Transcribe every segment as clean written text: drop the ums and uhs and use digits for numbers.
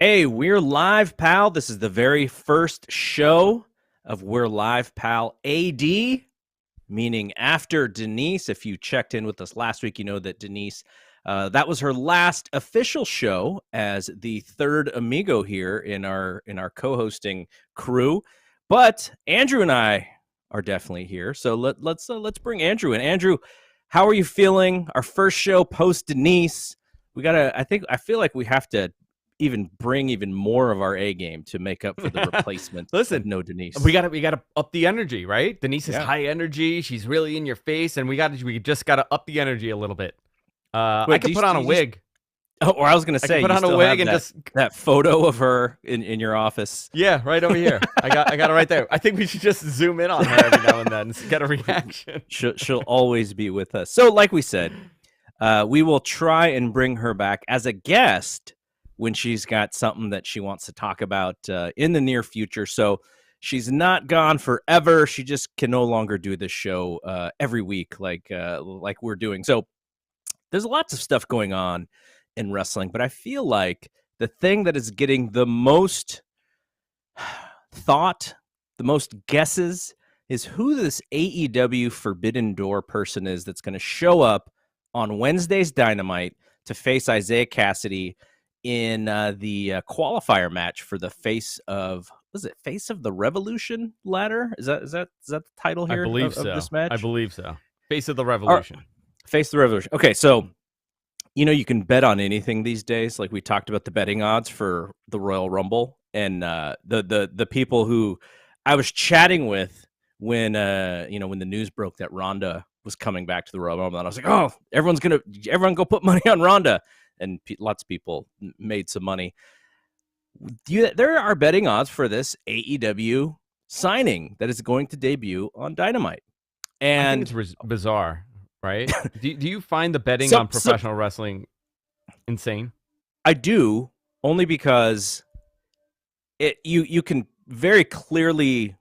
Hey, we're live, pal. This is the very first show of We're Live, Pal AD, meaning after Denise. If you checked in with us last week, you know that Denise, that was her last official show as the third amigo here in our co-hosting crew. But Andrew and I are definitely here, so let's bring Andrew in. Andrew, how are you feeling? Our first show post Denise. I feel like we have to bring even more of our A game to make up for the replacement. Listen, no Denise. We gotta up the energy, right? Denise is high energy. She's really in your face, and we just gotta up the energy a little bit. I could put on a wig. Or I was gonna say, put on a wig and that photo of her in your office. Yeah, right over here. I got it right there. I think we should just zoom in on her every now and then and get a reaction. She'll always be with us. So, like we said, we will try and bring her back as a guest when she's got something that she wants to talk about in the near future. So she's not gone forever. She just can no longer do this show every week like we're doing. So there's lots of stuff going on in wrestling, but I feel like the thing that is getting the most thought, the most guesses, is who this AEW Forbidden Door person is that's going to show up on Wednesday's Dynamite to face Isaiah Cassidy in the qualifier match for the Face of the Revolution ladder? Is that the title here? I believe of this match? I believe so. Face of the Revolution. Face of the Revolution. Okay, so you can bet on anything these days. Like we talked about the betting odds for the Royal Rumble, and the people who I was chatting with when when the news broke that Ronda was coming back to the Royal Rumble, and I was like, oh, everyone go put money on Ronda. And lots of people made some money. There are betting odds for this AEW signing that is going to debut on Dynamite. And I think it's bizarre, right? do you find the betting on professional wrestling insane? I do, only because you can very clearly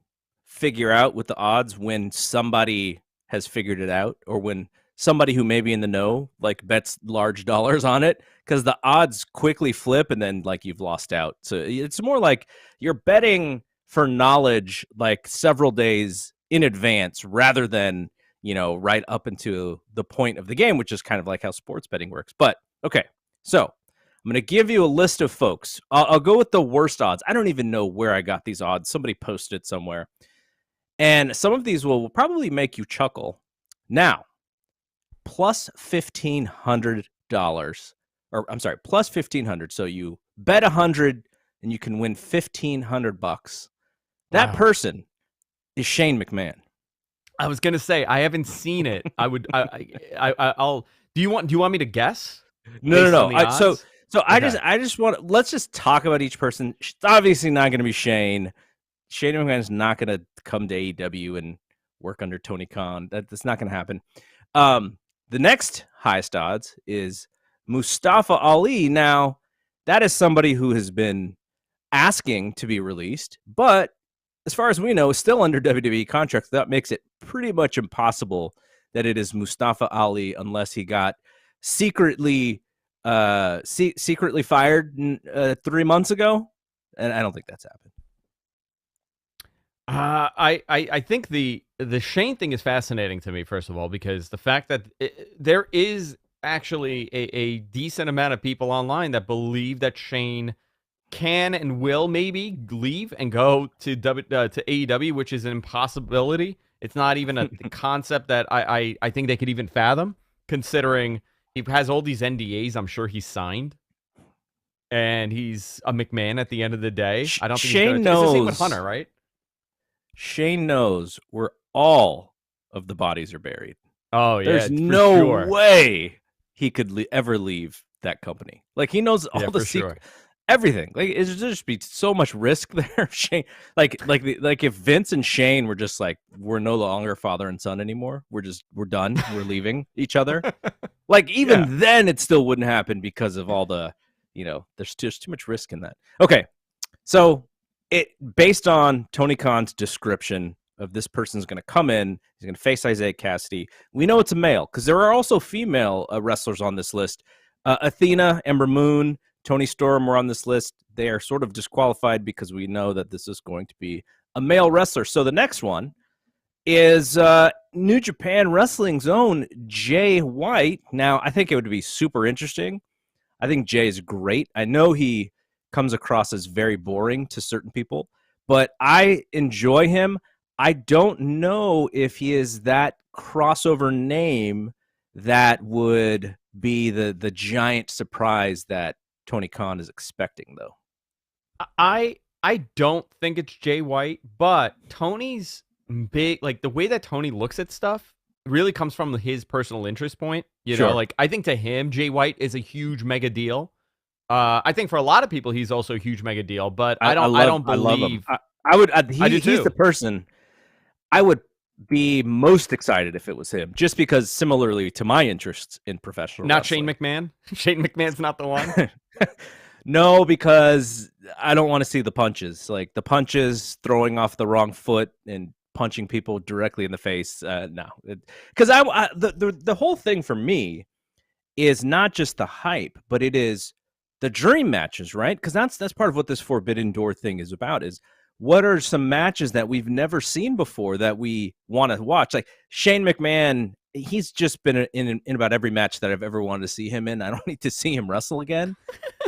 figure out with the odds when somebody has figured it out, or when somebody who may be in the know bets large dollars on it, because the odds quickly flip and then you've lost out. So it's more like you're betting for knowledge several days in advance rather than right up into the point of the game, which is kind of like how sports betting works. But okay, so I'm going to give you a list of folks. I'll go with the worst odds. I don't even know where I got these odds. Somebody posted it somewhere, and some of these will probably make you chuckle. Now, plus $1,500, or I'm sorry, plus 1,500. So you bet 100 and you can win $1,500. That person is Shane McMahon. I was gonna say I haven't seen it. I'll. Do you want me to guess? No. I just want. Let's just talk about each person. It's obviously not going to be Shane. Shane McMahon's not going to come to AEW and work under Tony Khan. That's not going to happen. The next highest odds is Mustafa Ali. Now, that is somebody who has been asking to be released, but as far as we know, is still under WWE contract. That makes it pretty much impossible that it is Mustafa Ali unless he got secretly fired 3 months ago, and I don't think that's happened. I think the Shane thing is fascinating to me, first of all, because the fact that there is actually a decent amount of people online that believe that Shane can and will maybe leave and go to AEW, which is an impossibility. It's not even a concept that I think they could even fathom, considering he has all these NDAs I'm sure he's signed. And he's a McMahon at the end of the day. I don't think Shane knows. It's the same with Hunter, right? Shane knows where all of the bodies are buried. Oh, yeah. There's no way he could ever leave that company. He knows all the secret, everything. There's just be so much risk there. Shane, if Vince and Shane were just we're no longer father and son anymore. We're done. We're leaving each other. Then it still wouldn't happen because of all the, there's just too much risk in that. Okay, so. Based on Tony Khan's description of this person's going to come in, he's going to face Isaiah Cassidy. We know it's a male because there are also female wrestlers on this list. Athena, Ember Moon, Tony Storm were on this list. They are sort of disqualified because we know that this is going to be a male wrestler. So the next one is New Japan Wrestling's own Jay White. Now, I think it would be super interesting. I think Jay is great. I know he comes across as very boring to certain people, but I enjoy him. I don't know if he is that crossover name that would be the giant surprise that Tony Khan is expecting, though. I don't think it's Jay White, but Tony's big, like the way that Tony looks at stuff really comes from his personal interest point. You know, like I think to him, Jay White is a huge mega deal. I think for a lot of people, he's also a huge mega deal, but I don't believe. He's the person I would be most excited if it was him, just because similarly to my interests in professional not wrestling. Shane McMahon. Shane McMahon's not the one. No, because I don't want to see the punches, like the punches, throwing off the wrong foot and punching people directly in the face. No, because the whole thing for me is not just the hype, but it is the dream matches, right? Because that's part of what this Forbidden Door thing is about. Is what are some matches that we've never seen before that we want to watch? Like Shane McMahon, he's just been in about every match that I've ever wanted to see him in. I don't need to see him wrestle again.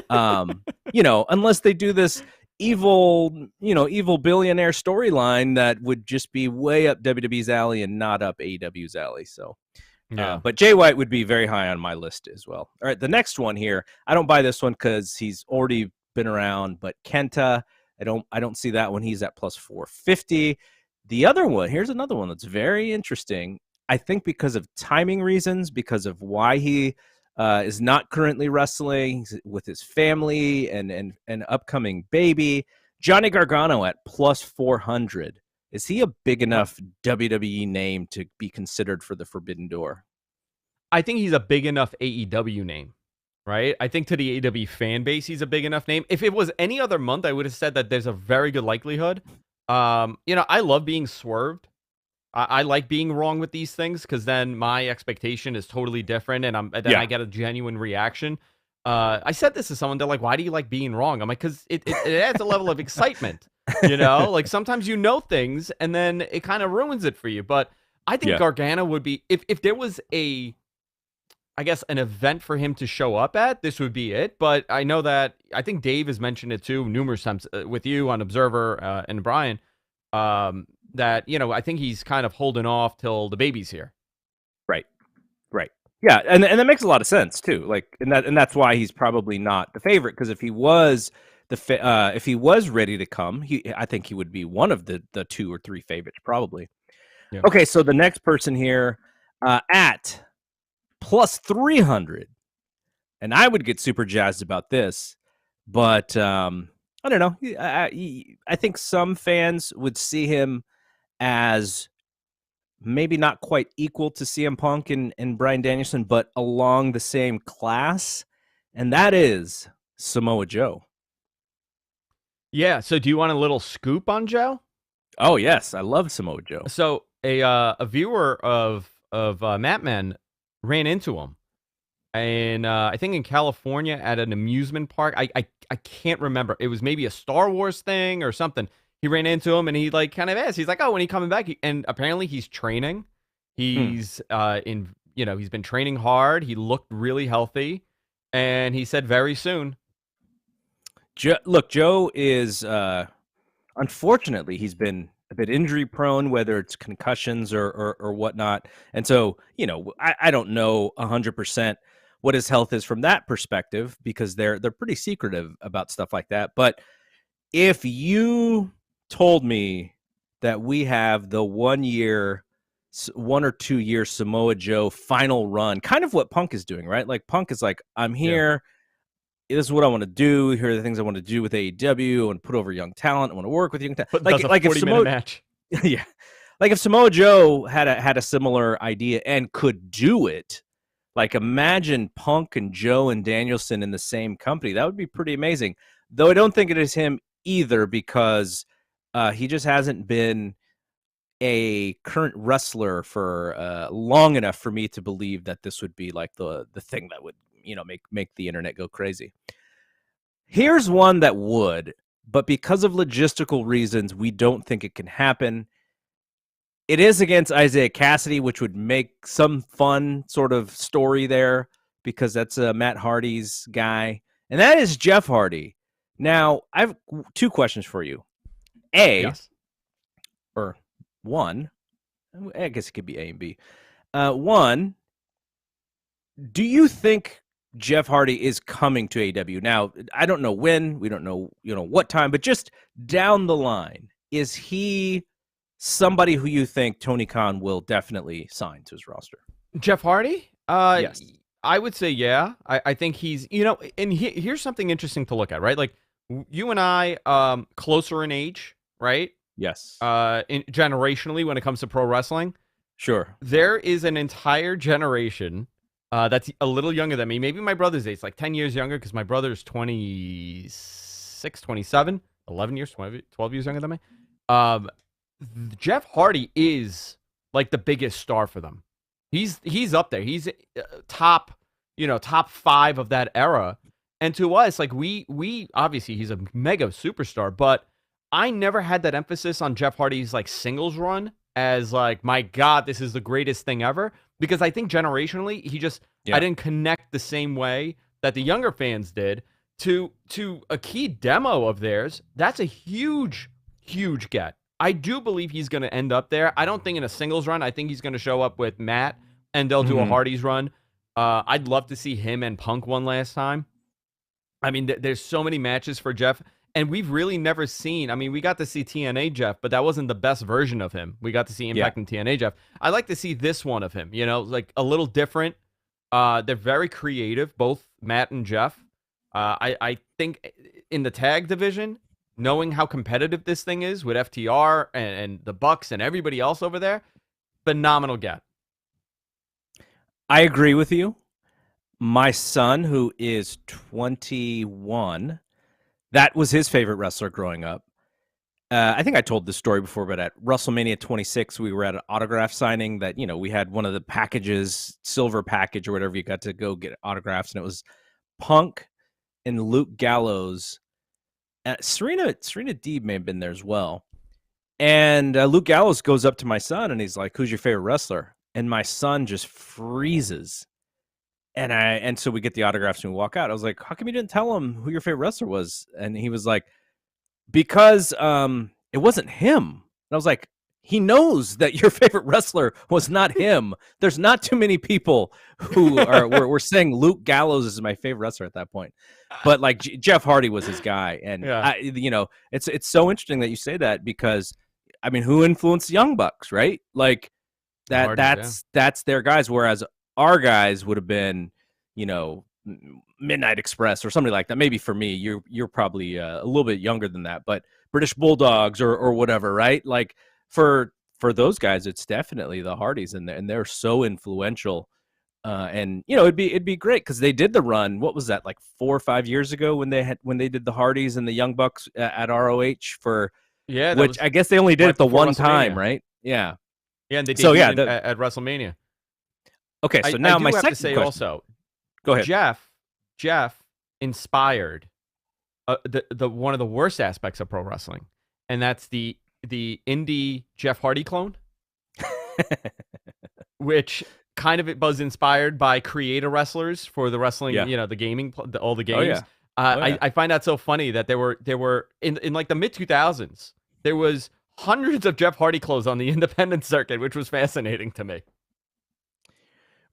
Unless they do this evil billionaire storyline that would just be way up WWE's alley and not up AEW's alley. So, but Jay White would be very high on my list as well. All right, the next one here, I don't buy this one because he's already been around, but Kenta, I don't see that one. He's at plus 450. The other one, here's another one that's very interesting. I think because of timing reasons, because of why he is not currently wrestling with his family and an upcoming baby. Johnny Gargano at plus 400. Is he a big enough WWE name to be considered for the Forbidden Door? I think he's a big enough AEW name, right? I think to the AEW fan base, he's a big enough name. If it was any other month, I would have said that there's a very good likelihood. I love being swerved. I like being wrong with these things because then my expectation is totally different, and I get a genuine reaction. I said this to someone. They're like, "Why do you like being wrong?" I'm like, "Because it adds a level of excitement." Like sometimes things, and then it kind of ruins it for you. But I think Gargano would be if there was an event for him to show up at, this would be it. But I know that I think Dave has mentioned it too numerous times with you on Observer and Brian. That, I think he's kind of holding off till the baby's here. Right. Yeah, and that makes a lot of sense too. Like, and that's why he's probably not the favorite, because if he was if he was ready to come, I think he would be one of the 2 or 3 favorites probably. Yeah. Okay, so the next person here at plus 300, and I would get super jazzed about this, but I don't know. I think some fans would see him as maybe not quite equal to CM Punk and Bryan Danielson, but along the same class, and that is Samoa Joe. Yeah, so do you want a little scoop on Joe? Oh, yes, I love Samoa Joe. So a viewer of Matman ran into him, and I think in California at an amusement park. I can't remember. It was maybe a Star Wars thing or something. He ran into him and he like kind of asked. He's like, "Oh, when he coming back?" And apparently he's training. He's he's been training hard. He looked really healthy, and he said very soon. Joe is unfortunately he's been a bit injury prone, whether it's concussions or whatnot. And so I don't know 100% what his health is from that perspective, because they're pretty secretive about stuff like that. But if you told me that we have the 1 or 2 year Samoa Joe final run, kind of what Punk is doing, right? Like Punk is like, I'm here. Yeah. This is what I want to do. Here are the things I want to do with AEW. I want to put over young talent. I want to work with young talent. Like if Samoa match. Yeah. Like if Samoa Joe had a similar idea and could do it, like imagine Punk and Joe and Danielson in the same company. That would be pretty amazing. Though I don't think it is him either, because he just hasn't been a current wrestler for long enough for me to believe that this would be like the thing that would make the internet go crazy. Here's one that would, but because of logistical reasons, we don't think it can happen. It is against Isaiah Cassidy, which would make some fun sort of story there because that's Matt Hardy's guy. And that is Jeff Hardy. Now, I have two questions for you. Yes. Or one, I guess it could be A and B. One, do you think Jeff Hardy is coming to AEW? Now, I don't know when, we don't know, what time, but just down the line, is he somebody who you think Tony Khan will definitely sign to his roster? Jeff Hardy? Yes. I would say yeah. I think he's, and here's something interesting to look at, right? Like you and I, closer in age, right? Yes. Generationally, when it comes to pro wrestling, Sure. there is an entire generation that's a little younger than me. Maybe my brother's age, like 10 years younger, because my brother's 26, 27, 11 years, 12 years younger than me. Jeff Hardy is like the biggest star for them. He's up there. He's top 5 of that era. And to us, like we obviously he's a mega superstar, but I never had that emphasis on Jeff Hardy's like singles run as like, my God, this is the greatest thing ever. Because I think generationally, I didn't connect the same way that the younger fans did to a key demo of theirs. That's a huge, huge get. I do believe he's going to end up there. I don't think in a singles run. I think he's going to show up with Matt, and they'll do a Hardy's run. I'd love to see him and Punk one last time. I mean, there's so many matches for Jeff, and we've really never seen. I mean, we got to see TNA Jeff, but that wasn't the best version of him. We got to see Impact and TNA Jeff. I'd like to see this one of him, like a little different. They're very creative, both Matt and Jeff. I think in the tag division, knowing how competitive this thing is with FTR and the Bucks and everybody else over there, phenomenal get. I agree with you. My son, who is 21, that was his favorite wrestler growing up. I think I told this story before, but at WrestleMania 26, we were at an autograph signing that, we had one of the packages, silver package or whatever, you got to go get autographs, and it was Punk and Luke Gallows. Serena Deeb may have been there as well. And Luke Gallows goes up to my son and he's like, "Who's your favorite wrestler?" And my son just freezes. And so we get the autographs and we walk out. I was like, "How come you didn't tell him who your favorite wrestler was?" And he was like, "Because it wasn't him." And I was like, "He knows that your favorite wrestler was not him. There's not too many people who were saying Luke Gallows is my favorite wrestler at that point." But like Jeff Hardy was his guy, and it's so interesting that you say that, because I mean, who influenced the Young Bucks, right? Like that's their guys, whereas our guys would have been, Midnight Express or somebody like that. Maybe for me, you're probably a little bit younger than that, but British Bulldogs or whatever, right? Like for those guys, it's definitely the Hardys, and they're so influential. And it'd be great because they did the run. What was that, like 4 or 5 years ago when they did the Hardys and the Young Bucks at ROH which I guess they only did it the one time, right? Yeah. Yeah, and they did at WrestleMania. Okay, so now my second question. Also, go ahead. Jeff inspired the one of the worst aspects of pro wrestling, and that's the indie Jeff Hardy clone, which kind of it was inspired by creator wrestlers for the wrestling, the gaming, all the games. I find that so funny that there were in like the mid 2000s, there was hundreds of Jeff Hardy clothes on the independent circuit, which was fascinating to me.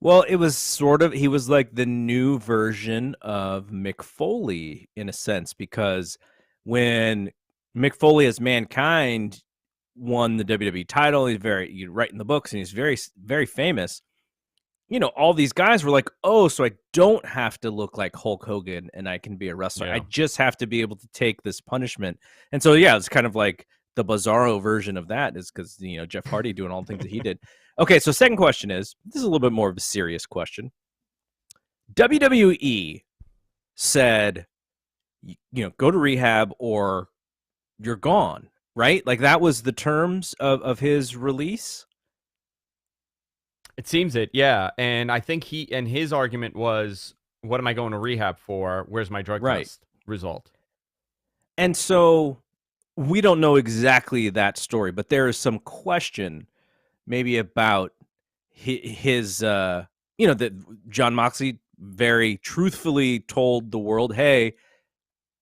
Well, it was he was like the new version of Mick Foley in a sense, because when Mick Foley as Mankind won the WWE title, he's very right in the books, and he's very, very famous. All these guys were like, "Oh, so I don't have to look like Hulk Hogan and I can be a wrestler. I just have to be able to take this punishment." And so, it's kind of like the Bizarro version of that is because, Jeff Hardy doing all the things that he did. Okay, so second question is, this is a little bit more of a serious question. WWE said, go to rehab or you're gone, right? Like that was the terms of his release. It seems it, yeah. And I think his argument was, what am I going to rehab for? Where's my drug test? result. And so we don't know exactly that story, but there is some question maybe about his that John Moxley very truthfully told the world, hey,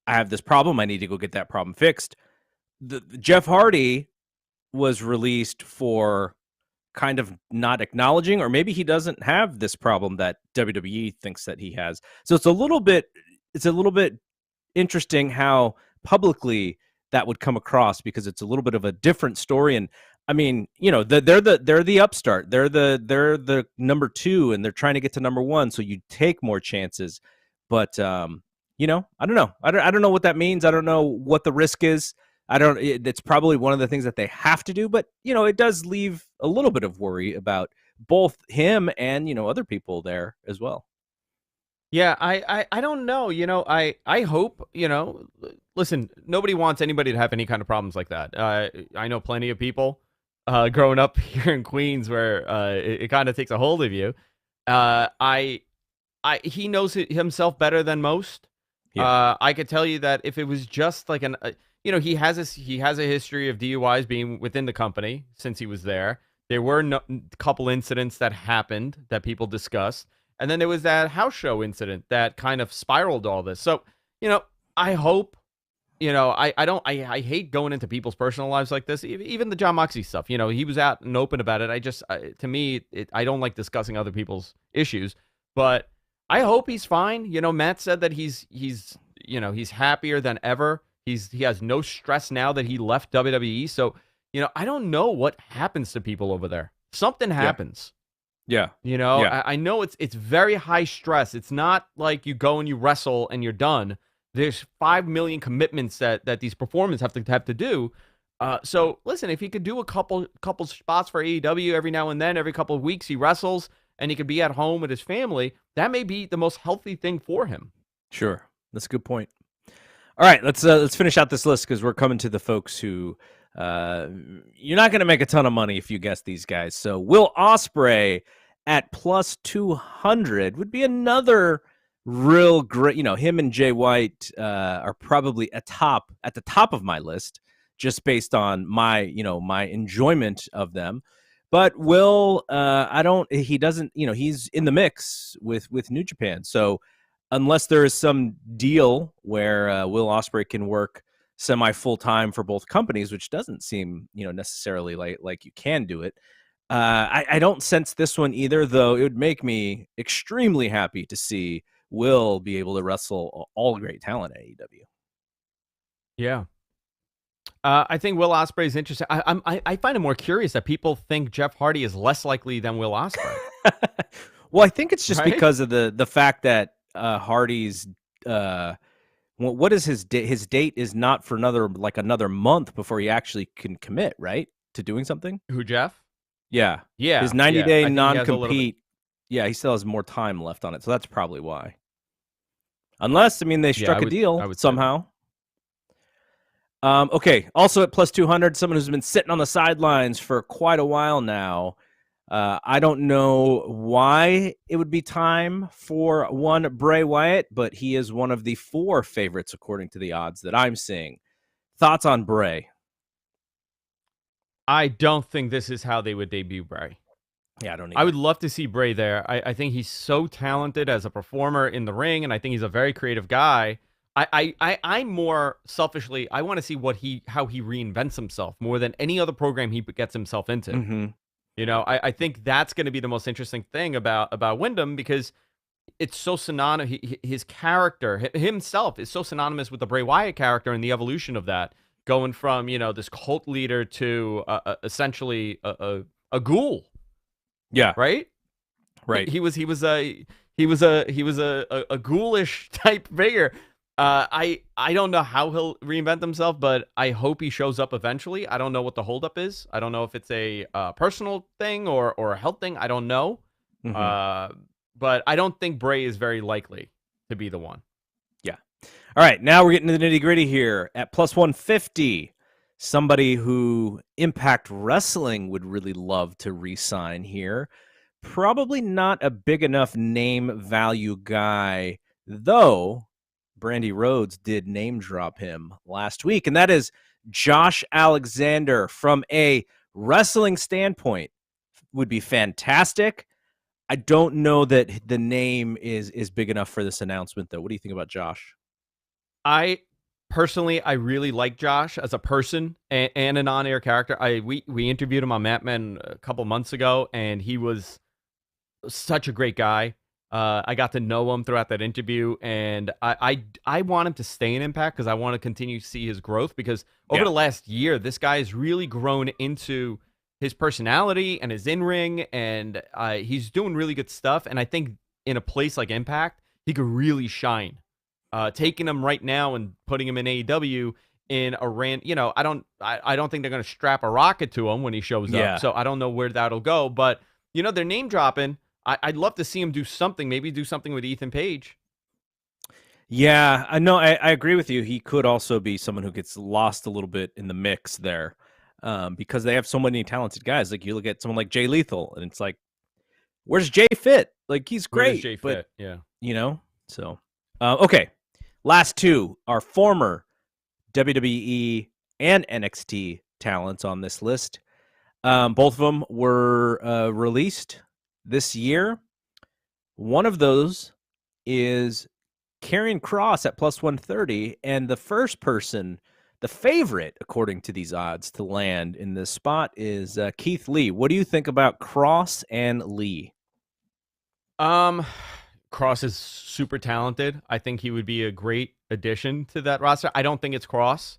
I have this problem. I need to go get that problem fixed. Jeff Hardy was released for kind of not acknowledging, or maybe he doesn't have this problem that WWE thinks that he has. So it's a little bit interesting how publicly that would come across, because it's a little bit of a different story. And I mean, they're the upstart. They're the number 2, and they're trying to get to number 1. So you take more chances. But I don't know. I don't know what that means. I don't know what the risk is. It's probably one of the things that they have to do, but it does leave a little bit of worry about both him and other people there as well. Yeah, I don't know. I hope, listen, nobody wants anybody to have any kind of problems like that. I know plenty of people growing up here in Queens where it kind of takes a hold of you. He knows himself better than most. Yeah. I could tell you that if it was just like he has a history of DUIs being within the company since he was there. There were a couple incidents that happened that people discussed. And then there was that house show incident that kind of spiraled all this. So, I hope, I hate going into people's personal lives like this, even the John Moxley stuff. He was out and open about it. To me, I don't like discussing other people's issues, but I hope he's fine. Matt said that he's happier than ever. He has no stress now that he left WWE. So, I don't know what happens to people over there. Something happens. Yeah. I know it's very high stress. It's not like you go and you wrestle and you're done. There's 5 million commitments that these performers have to do. So listen, if he could do a couple spots for AEW every now and then, every couple of weeks he wrestles, and he could be at home with his family, that may be the most healthy thing for him. Sure. That's a good point. All right, let's finish out this list, because we're coming to the folks who you're not going to make a ton of money if you guess these guys. So Will Ospreay at plus 200 would be another real great. Him and Jay White are probably at the top of my list, just based on my my enjoyment of them. But Will, he doesn't, he's in the mix with New Japan. So unless there is some deal where Will Ospreay can work semi full time for both companies, which doesn't seem necessarily like you can do it. I don't sense this one either, though. It would make me extremely happy to see Will be able to wrestle all great talent at AEW. Yeah. I think Will Ospreay is interesting. I find it more curious that people think Jeff Hardy is less likely than Will Ospreay. Well, I think it's just because of the fact that Hardy's what is his date? His date is not for another month before he actually can commit, right, to doing something. Who, Jeff? Yeah. His 90-day non-compete. Yeah, he still has more time left on it, so that's probably why. Unless, they struck a deal somehow. Okay, also at plus 200, someone who's been sitting on the sidelines for quite a while now. I don't know why it would be time for one Bray Wyatt, but he is one of the 4 favorites according to the odds that I'm seeing. Thoughts on Bray? I don't think this is how they would debut Bray. Yeah, I don't either. I would love to see Bray there. I think he's so talented as a performer in the ring, and I think he's a very creative guy. I'm more selfishly, I want to see how he reinvents himself more than any other program he gets himself into. Mm-hmm. I think that's going to be the most interesting thing about Wyndham, because it's so synonymous. His character himself is so synonymous with the Bray Wyatt character and the evolution of that, going from this cult leader to essentially a ghoul. Yeah. Right. He was a ghoulish type figure. I don't know how he'll reinvent himself, but I hope he shows up eventually. I don't know what the holdup is. I don't know if it's a personal thing or a health thing. I don't know. Mm-hmm. But I don't think Bray is very likely to be the one. Yeah. All right. Now we're getting to the nitty gritty here at plus 150. Somebody who Impact Wrestling would really love to re-sign here. Probably not a big enough name value guy, though. Brandy Rhodes did name drop him last week, and that is Josh Alexander. From a wrestling standpoint, would be fantastic. I don't know that the name is big enough for this announcement, though. What do you think about Josh? I personally, I really like Josh as a person and an on-air character. We interviewed him on Mad Men a couple months ago, and he was such a great guy. I got to know him throughout that interview, and I want him to stay in Impact because I want to continue to see his growth, because over the last year, this guy has really grown into his personality and his in-ring, and he's doing really good stuff. And I think in a place like Impact, he could really shine. Taking him right now and putting him in AEW in a I don't think they're going to strap a rocket to him when he shows up. So I don't know where that'll go, but they're name dropping. I'd love to see him do something, maybe do something with Ethan Page. Yeah, I know. I agree with you. He could also be someone who gets lost a little bit in the mix there, because they have so many talented guys. Like, you look at someone like Jay Lethal, and it's like, where's Jay fit? Like, he's great, Jay but fit? Yeah, So, okay, last two are former WWE and NXT talents on this list. Both of them were released this year. One of those is Karrion Kross at plus 130, and the first person, the favorite according to these odds to land in this spot, is Keith Lee. What do you think about Kross and Lee? Kross is super talented. I think he would be a great addition to that roster. I don't think it's Kross.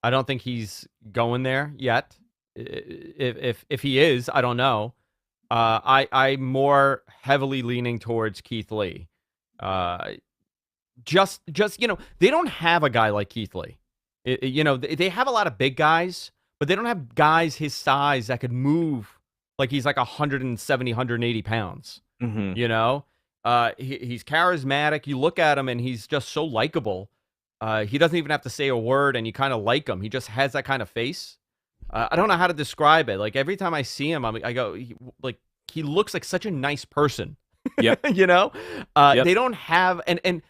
I don't think he's going there yet. If he is, I don't know. I'm more heavily leaning towards Keith Lee. Just they don't have a guy like Keith Lee. They have a lot of big guys, but they don't have guys his size that could move like he's like 170, 180 pounds. Mm-hmm. He's charismatic. You look at him and he's just so likable. He doesn't even have to say a word, and you kind of like him. He just has that kind of face. I don't know how to describe it. Like, every time I see him, I go, he looks like such a nice person. Yep. Yep. They don't have, and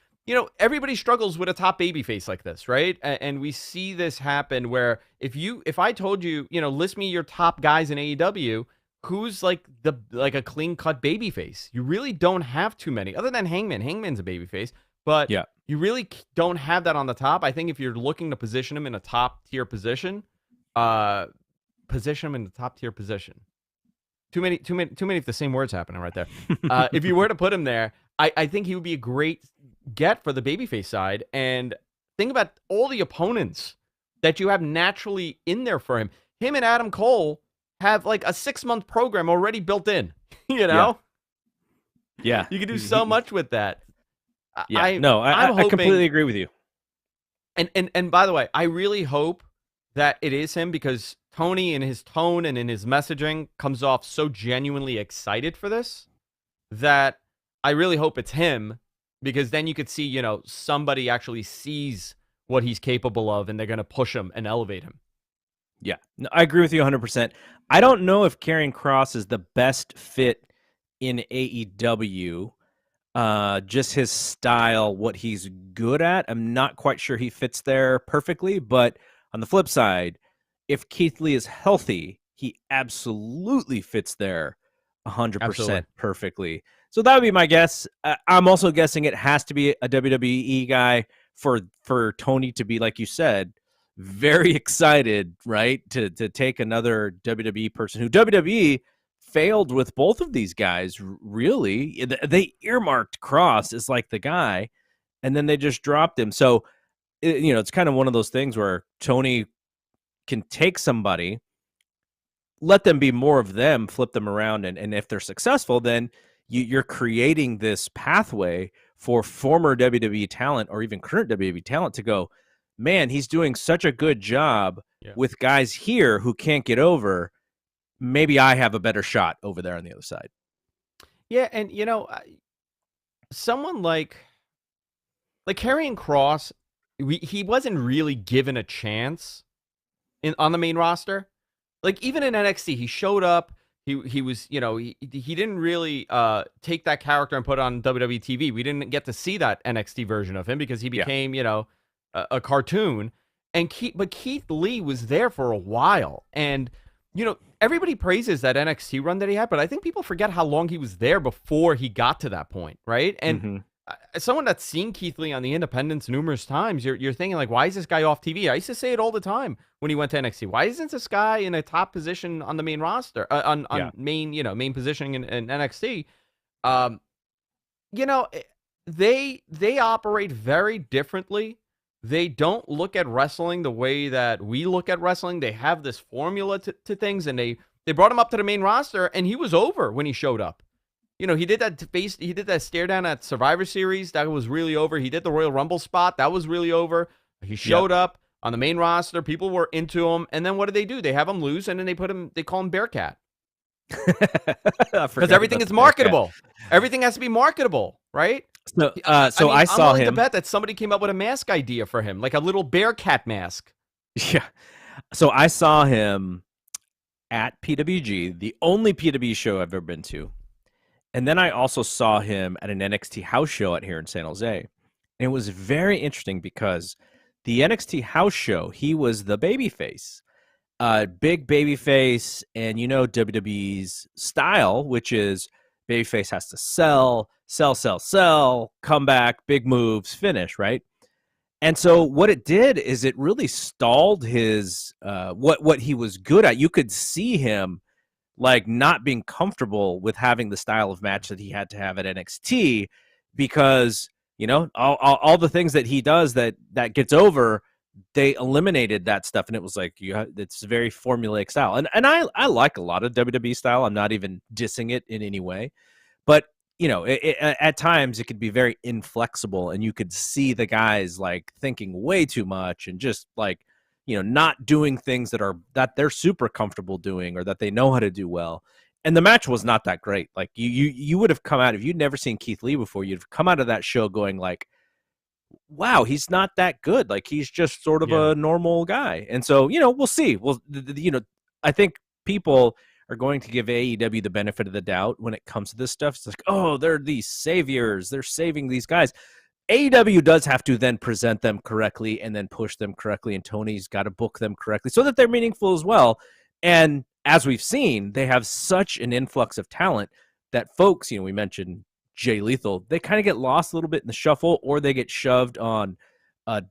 everybody struggles with a top baby face like this, right? And we see this happen where if I told you, list me your top guys in AEW, who's like a clean cut baby face? You really don't have too many, other than Hangman. Hangman's a baby face, but you really don't have that on the top. I think if you're looking to position him in a top tier position, position him in the top tier position. Too many of the same words happening right there. If you were to put him there, I think he would be a great get for the babyface side. And think about all the opponents that you have naturally in there for him. Him and Adam Cole have like a 6-month program already built in. Yeah. You can do so much with that. I completely agree with you. And by the way, I really hope that it is him, because Tony, in his tone and in his messaging, comes off so genuinely excited for this that I really hope it's him, because then you could see, somebody actually sees what he's capable of, and they're going to push him and elevate him. Yeah, no, I agree with you 100%. I don't know if Karrion Kross is the best fit in AEW. Just his style, what he's good at, I'm not quite sure he fits there perfectly. But on the flip side, if Keith Lee is healthy, he absolutely fits there 100% perfectly. So that would be my guess. I'm also guessing it has to be a WWE guy for Tony to be, like you said, very excited, right, to take another WWE person who WWE failed with both of these guys. Really, they earmarked Kross as like the guy, and then they just dropped him. So it's kind of one of those things where Tony can take somebody, let them be more of them, flip them around, and if they're successful, then you're creating this pathway for former WWE talent or even current WWE talent to go, man, he's doing such a good job with guys here who can't get over. Maybe I have a better shot over there on the other side. Yeah, and someone like Karrion Kross, he wasn't really given a chance on the main roster. Like, even in NXT, he showed up, He was, he didn't really take that character and put it on WWE TV. We didn't get to see that NXT version of him because he Yeah. became, a cartoon. And Keith Lee was there for a while. And, everybody praises that NXT run that he had, but I think people forget how long he was there before he got to that point, right? And Hmm. as someone that's seen Keith Lee on the independents numerous times, you're thinking like, why is this guy off TV? I used to say it all the time when he went to NXT. Why isn't this guy in a top position on the main roster, Yeah. on main positioning in NXT? Um, you know, eh, they operate very differently. They don't look at wrestling the way that we look at wrestling. They have this formula to things, and they brought him up to the main roster, and he was over when he showed up. He did he did that stare down at Survivor Series. That was really over. He did the Royal Rumble spot. That was really over. He Yep. showed up on the main roster. People were into him. And then what do? They have him lose, and then they call him Bearcat. I Because forgot everything about is the Bearcat. Everything has to be marketable, right? So, I I I'm saw willing to him. bet that somebody came up with a mask idea for him, like a little Bearcat mask. Yeah. So I saw him at PWG, the only PWG show I've ever been to. And then I also saw him at an NXT house show here in San Jose. And it was very interesting because the NXT house show, he was the babyface, big babyface, and WWE's style, which is babyface has to sell, sell, sell, sell, come back, big moves, finish, right? And so what it did is it really stalled his what he was good at. You could see him like not being comfortable with having the style of match that he had to have at NXT because all the things that he does that gets over, they eliminated that stuff, and it was like it's a very formulaic style, and I like a lot of WWE style. I'm not even dissing it in any way, but at times it could be very inflexible, and you could see the guys like thinking way too much and just like not doing things that they're super comfortable doing or that they know how to do well. And the match was not that great. Like you would have come out, if you'd never seen Keith Lee before, you'd have come out of that show going like, wow, he's not that good. Like he's just sort of a normal guy. And so, we'll see. I think people are going to give AEW the benefit of the doubt when it comes to this stuff. It's like, oh, they're these saviors. They're saving these guys. AEW does have to then present them correctly and then push them correctly, and Tony's got to book them correctly so that they're meaningful as well. And as we've seen, they have such an influx of talent that folks, we mentioned Jay Lethal, they kind of get lost a little bit in the shuffle, or they get shoved on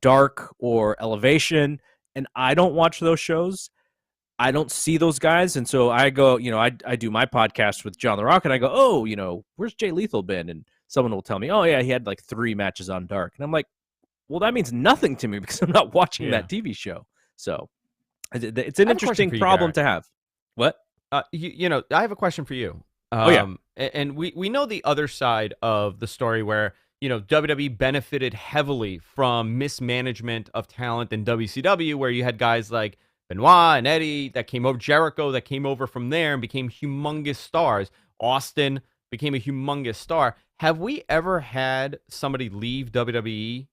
Dark or Elevation. And I don't watch those shows. I don't see those guys. And so I go, I do my podcast with John the Rock, and I go, oh, where's Jay Lethal been? And someone will tell me, oh, yeah, he had like 3 matches on Dark. And I'm like, well, that means nothing to me because I'm not watching that TV show. So it's an interesting problem to have. What? I have a question for you. Yeah. And we know the other side of the story where, WWE benefited heavily from mismanagement of talent in WCW, where you had guys like Benoit and Eddie that came over, Jericho that came over from there and became humongous stars. Austin became a humongous star. Have we ever had somebody leave WWE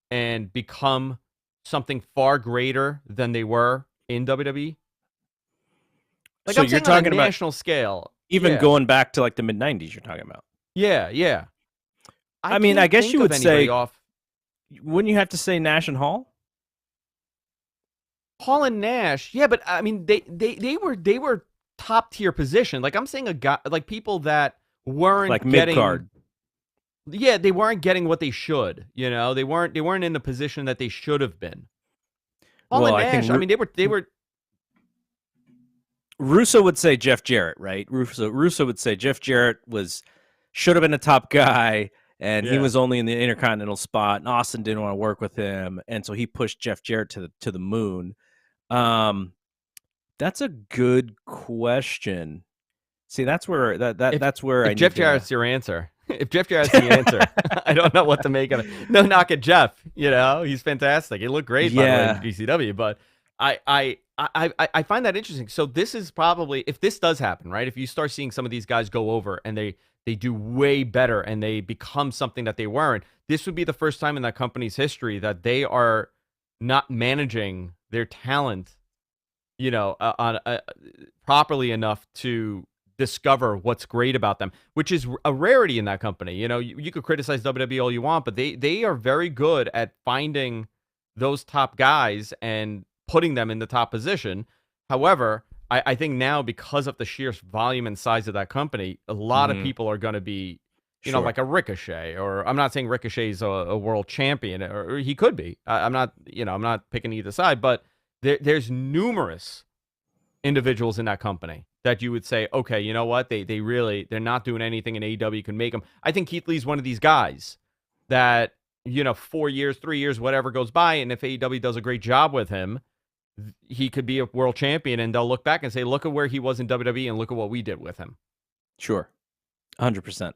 and become something far greater than they were in WWE? Like, so I'm you're saying talking on a about national scale. even Yeah. going back to like the mid 90s you're talking about. Yeah. I mean, I can't guess think you of would anybody say, off wouldn't you have to say Nash and Hall? Hall and Nash. Yeah, but I mean, they were top tier position. Like, I'm saying a guy, like people that weren't Like getting mid-card. Yeah, they weren't getting what they should. They weren't in the position that they should have been. Hall Well, and I Nash. think I mean, they were. Russo would say Jeff Jarrett, right? Russo would say Jeff Jarrett should have been a top guy, and he was only in the Intercontinental spot, and Austin didn't want to work with him, and so he pushed Jeff Jarrett to the moon. That's a good question. See, that's where that's where If Jeff Jarrett's your answer, if Jeff Jarrett's the answer, I don't know what to make of it. No knock at Jeff. He's fantastic. He looked great by the way in GCW, but I find that interesting. So this is probably, if this does happen, right? If you start seeing some of these guys go over and they do way better and they become something that they weren't, this would be the first time in that company's history that they are not managing their talent, properly enough to discover what's great about them, which is a rarity in that company. You could criticize WWE all you want, but they are very good at finding those top guys and putting them in the top position. However, I think now, because of the sheer volume and size of that company, a lot of people are going to be, Sure. like a Ricochet, or I'm not saying Ricochet's a world champion, or he could be. I'm not picking either side, but there's numerous individuals in that company that you would say, okay, you know what? They're not doing anything in AEW can make them. I think Keith Lee's one of these guys that, 4 years, 3 years, whatever goes by, and if AEW does a great job with him, he could be a world champion, and they'll look back and say, look at where he was in WWE and look at what we did with him. Sure. 100%.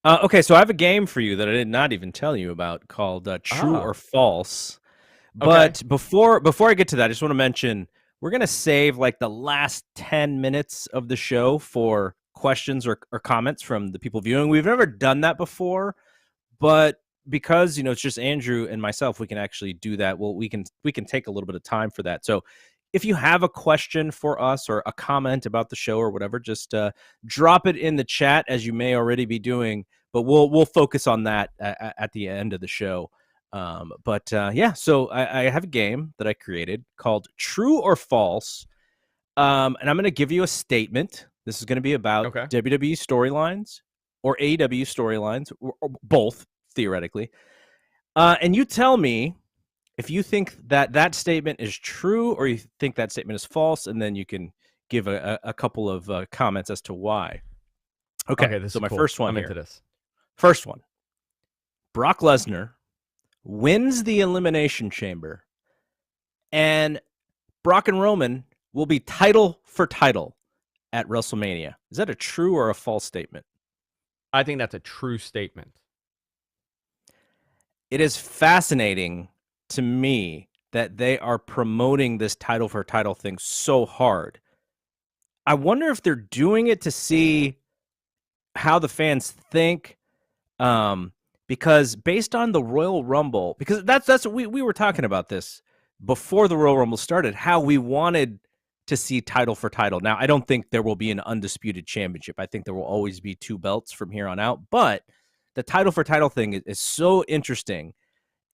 Okay, so I have a game for you that I did not even tell you about called True or False. But before I get to that, I just want to mention we're going to save like the last 10 minutes of the show for questions or comments from the people viewing. We've never done that before, but because it's just Andrew and myself, we can actually do that. Well, we can take a little bit of time for that. So if you have a question for us or a comment about the show or whatever, just drop it in the chat, as you may already be doing. But we'll focus on that at the end of the show. So I have a game that I created called True or False, and I'm going to give you a statement. This is going to be about WWE storylines or AEW storylines, or both, theoretically. And you tell me if you think that statement is true or you think that statement is false, and then you can give a couple of comments as to why. Okay, so my first one here. Into this. First one. Brock Lesnar wins the Elimination Chamber, and Brock and Roman will be title for title at WrestleMania. Is that a true or a false statement? I think that's a true statement. It is fascinating to me that they are promoting this title for title thing so hard. I wonder if they're doing it to see how the fans think, because based on the Royal Rumble, because that's what we were talking about this before the Royal Rumble started, how we wanted to see title for title. Now, I don't think there will be an undisputed championship. I think there will always be two belts from here on out, but the title for title thing is so interesting.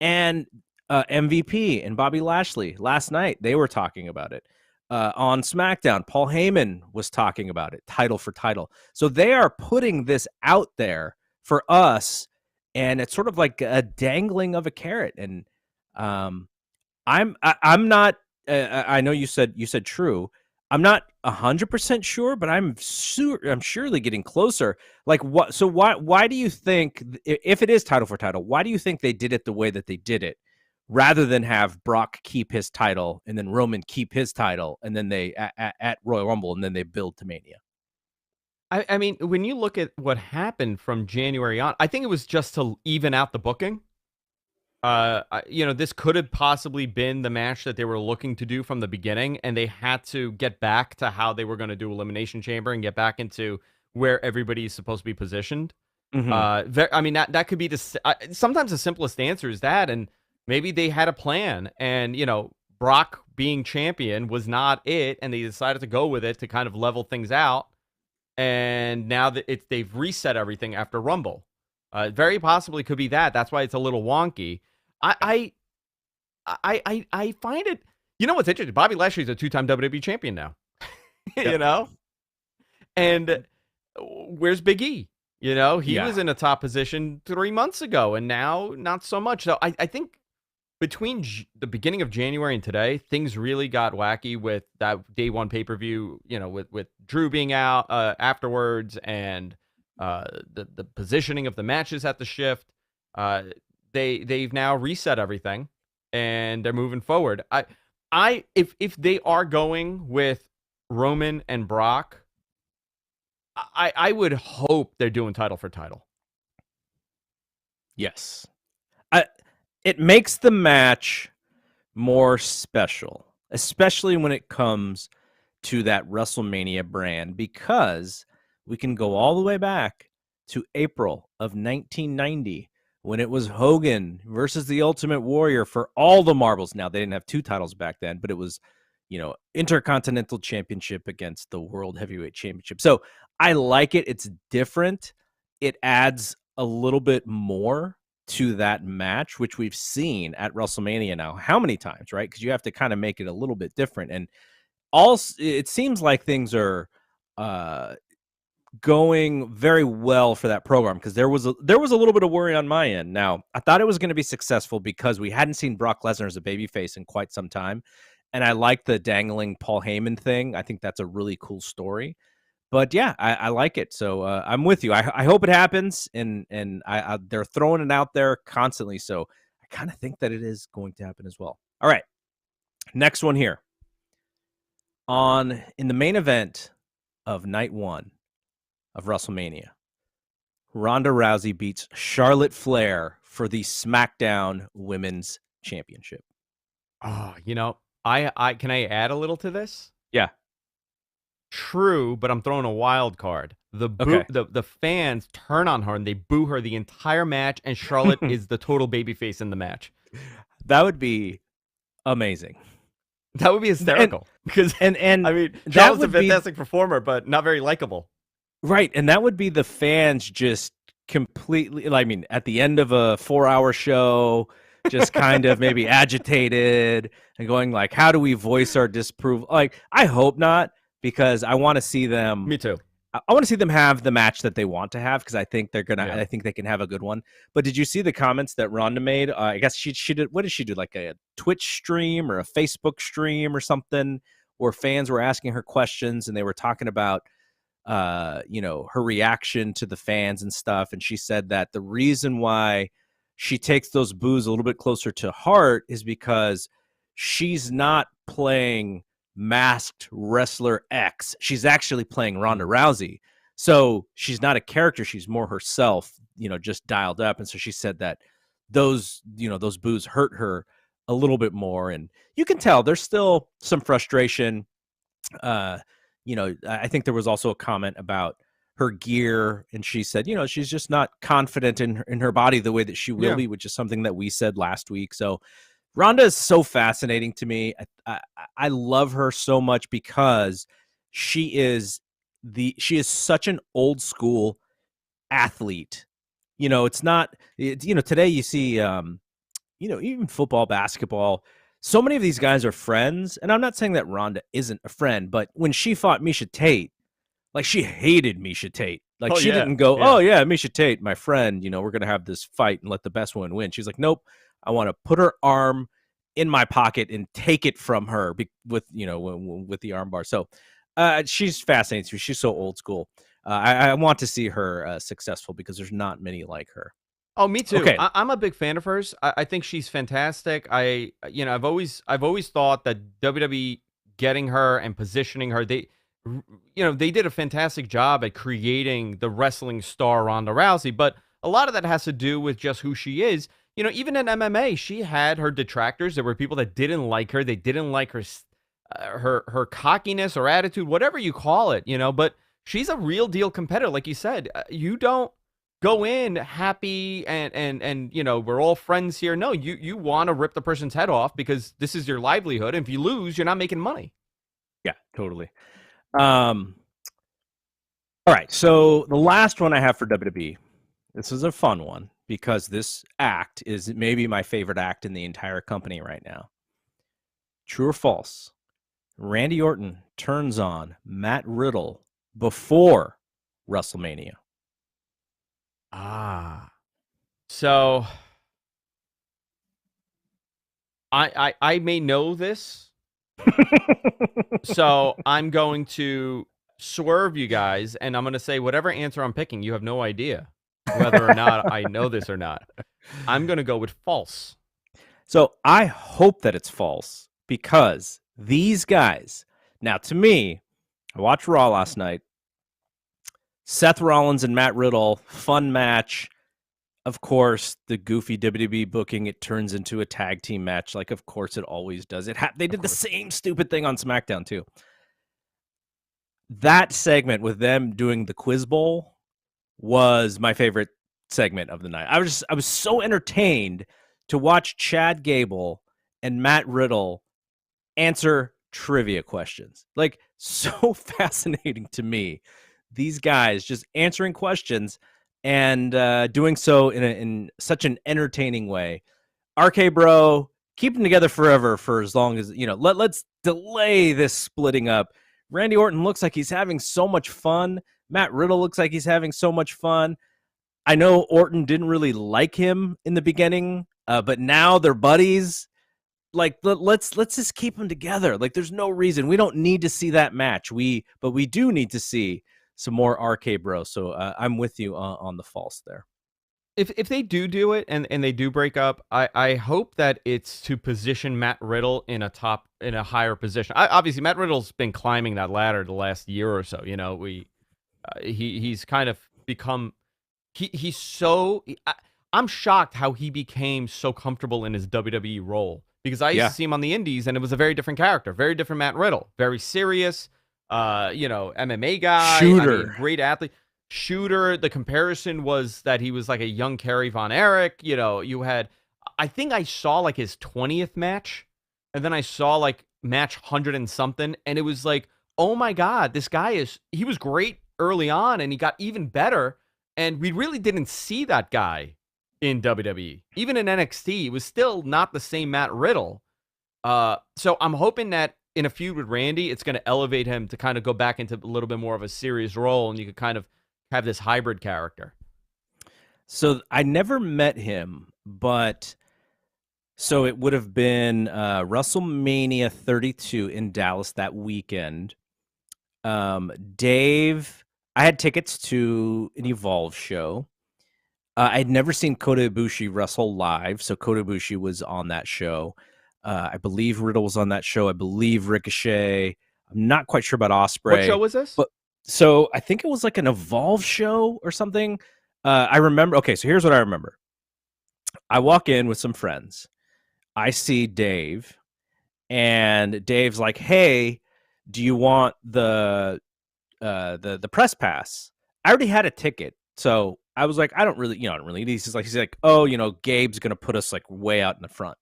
And MVP and Bobby Lashley last night, they were talking about it. On SmackDown, Paul Heyman was talking about it, title for title. So they are putting this out there for us, and it's sort of like a dangling of a carrot. And I'm not. I know you said true. I'm not 100% sure, but I'm surely getting closer. Like what? So why do you think, if it is title for title, why do you think they did it the way that they did it, rather than have Brock keep his title and then Roman keep his title, and then they at Royal Rumble, and then they build to Mania? I mean, when you look at what happened from January on, I think it was just to even out the booking. This could have possibly been the match that they were looking to do from the beginning, and they had to get back to how they were going to do Elimination Chamber and get back into where everybody is supposed to be positioned. Mm-hmm. That could be sometimes the simplest answer is that, and maybe they had a plan, and Brock being champion was not it, and they decided to go with it to kind of level things out. And now that they've reset everything after Rumble. Very possibly could be that. That's why it's a little wonky. I find it. What's interesting? Bobby Lashley's a 2-time WWE champion now. And where's Big E? He was in a top position 3 months ago, and now not so much. So I think between the beginning of January and today, things really got wacky with that day one pay-per-view, with Drew being out afterwards, and the positioning of the matches at the shift. They've now reset everything, and they're moving forward. If they are going with Roman and Brock, I would hope they're doing title for title. Yes. It makes the match more special, especially when it comes to that WrestleMania brand, because we can go all the way back to April of 1990 when it was Hogan versus the Ultimate Warrior for all the marbles. Now, they didn't have two titles back then, but it was, Intercontinental Championship against the World Heavyweight Championship. So I like it. It's different. It adds a little bit more to that match, which we've seen at WrestleMania now. How many times, right? Because you have to kind of make it a little bit different. And also, it seems like things are going very well for that program, because there was a little bit of worry on my end. Now, I thought it was going to be successful because we hadn't seen Brock Lesnar as a babyface in quite some time. And I like the dangling Paul Heyman thing. I think that's a really cool story. But yeah, I like it. So I'm with you. I hope it happens, and they're throwing it out there constantly. So I kind of think that it is going to happen as well. All right, next one here. In the main event of night 1 of WrestleMania, Ronda Rousey beats Charlotte Flair for the SmackDown Women's Championship. Oh, I can I add a little to this? Yeah. True, but I'm throwing a wild card. Okay. The fans turn on her and they boo her the entire match, and Charlotte is the total babyface in the match. That would be amazing. That would be hysterical. I mean, Charlotte's a fantastic performer, but not very likable. Right, and that would be the fans just completely, I mean, at the end of a 4-hour show, just kind of maybe agitated and going like, how do we voice our disapproval? Like, I hope not, because I want to see them. Me too. I want to see them have the match that they want to have, because I think they're gonna. Yeah. I think they can have a good one. But did you see the comments that Ronda made? I guess she did. What did she do? Like a Twitch stream or a Facebook stream or something, where fans were asking her questions and they were talking about, her reaction to the fans and stuff. And she said that the reason why she takes those boos a little bit closer to heart is because she's not playing masked wrestler X. She's actually playing Ronda Rousey. So she's not a character. She's more herself, just dialed up. And so she said that those boos hurt her a little bit more. And you can tell there's still some frustration. I think there was also a comment about her gear, and she said, she's just not confident in her body the way that she will be, which is something that we said last week. So Ronda is so fascinating to me. I love her so much because she is such an old school athlete. It's not, today you see, even football, basketball, so many of these guys are friends. And I'm not saying that Ronda isn't a friend, but when she fought Miesha Tate, like, she hated Miesha Tate. Like, she didn't go, oh yeah, Miesha Tate, my friend, we're going to have this fight and let the best one win. She's like, nope, I want to put her arm in my pocket and take it from her with the armbar. So she's fascinating. She's so old school. I want to see her successful, because there's not many like her. Oh, me too. Okay. I'm a big fan of hers. I think she's fantastic. I've always thought that WWE getting her and positioning her, they did a fantastic job at creating the wrestling star Ronda Rousey, but a lot of that has to do with just who she is. Even in MMA, she had her detractors. There were people that didn't like her. They didn't like her cockiness or attitude, whatever you call it, but she's a real deal competitor. Like you said, you don't go in happy and we're all friends here. No, you want to rip the person's head off, because this is your livelihood. And if you lose, you're not making money. Yeah, totally. All right, so the last one I have for WWE, this is a fun one, because this act is maybe my favorite act in the entire company right now. True or false? Randy Orton turns on Matt Riddle before WrestleMania. So I may know this. So I'm going to swerve you guys, and I'm going to say whatever answer I'm picking, you have no idea whether or not I know this or not. I'm going to go with false. So I hope that it's false, because these guys, now to me, I watched Raw last night. Seth Rollins and Matt Riddle, fun match. Of course, the goofy WWE booking, it turns into a tag team match, like of course it always does. They did the same stupid thing on SmackDown too. That segment with them doing the Quiz Bowl was my favorite segment of the night. I was so entertained to watch Chad Gable and Matt Riddle answer trivia questions. Like, so fascinating to me. These guys just answering questions and doing so in such an entertaining way. RK Bro, keep them together forever for as long as, let's delay this splitting up. Randy Orton looks like he's having so much fun. Matt Riddle looks like he's having so much fun. I know Orton didn't really like him in the beginning, but now they're buddies. Like, let's just keep them together. Like, there's no reason. We don't need to see that match. But we do need to see some more RK Bro. So I'm with you on the false there. If they do it and they do break up, I hope that it's to position Matt Riddle in a higher position. Obviously, Matt Riddle's been climbing that ladder the last year or so. He's kind of become he's so. I'm shocked how he became so comfortable in his WWE role, because I used to see him on the Indies and it was a very different character, very different Matt Riddle, very serious, MMA guy, shooter, great athlete. Shooter. The comparison was that he was like a young Kerry Von Erich. I think I saw like his 20th match, and then I saw like match 100 and something, and it was like, oh my God, he was great early on, and he got even better, and we really didn't see that guy in WWE. Even in NXT, it was still not the same Matt Riddle. So I'm hoping that in a feud with Randy, it's going to elevate him to kind of go back into a little bit more of a serious role, and you could kind of have this hybrid character. So I never met him, but so it would have been WrestleMania 32 in Dallas that weekend. Dave, I had tickets to an Evolve show. I'd never seen Kota Ibushi wrestle live, so Kota Ibushi was on that show. I believe Riddle was on that show. I believe Ricochet. I'm not quite sure about Ospreay. What show was this? So I think it was like an Evolve show or something. I remember. Okay, so here's what I remember. I walk in with some friends. I see Dave, and Dave's like, "Hey, do you want the press pass?" I already had a ticket, so I was like, "I don't really need." He's like, "Oh, Gabe's gonna put us like way out in the front."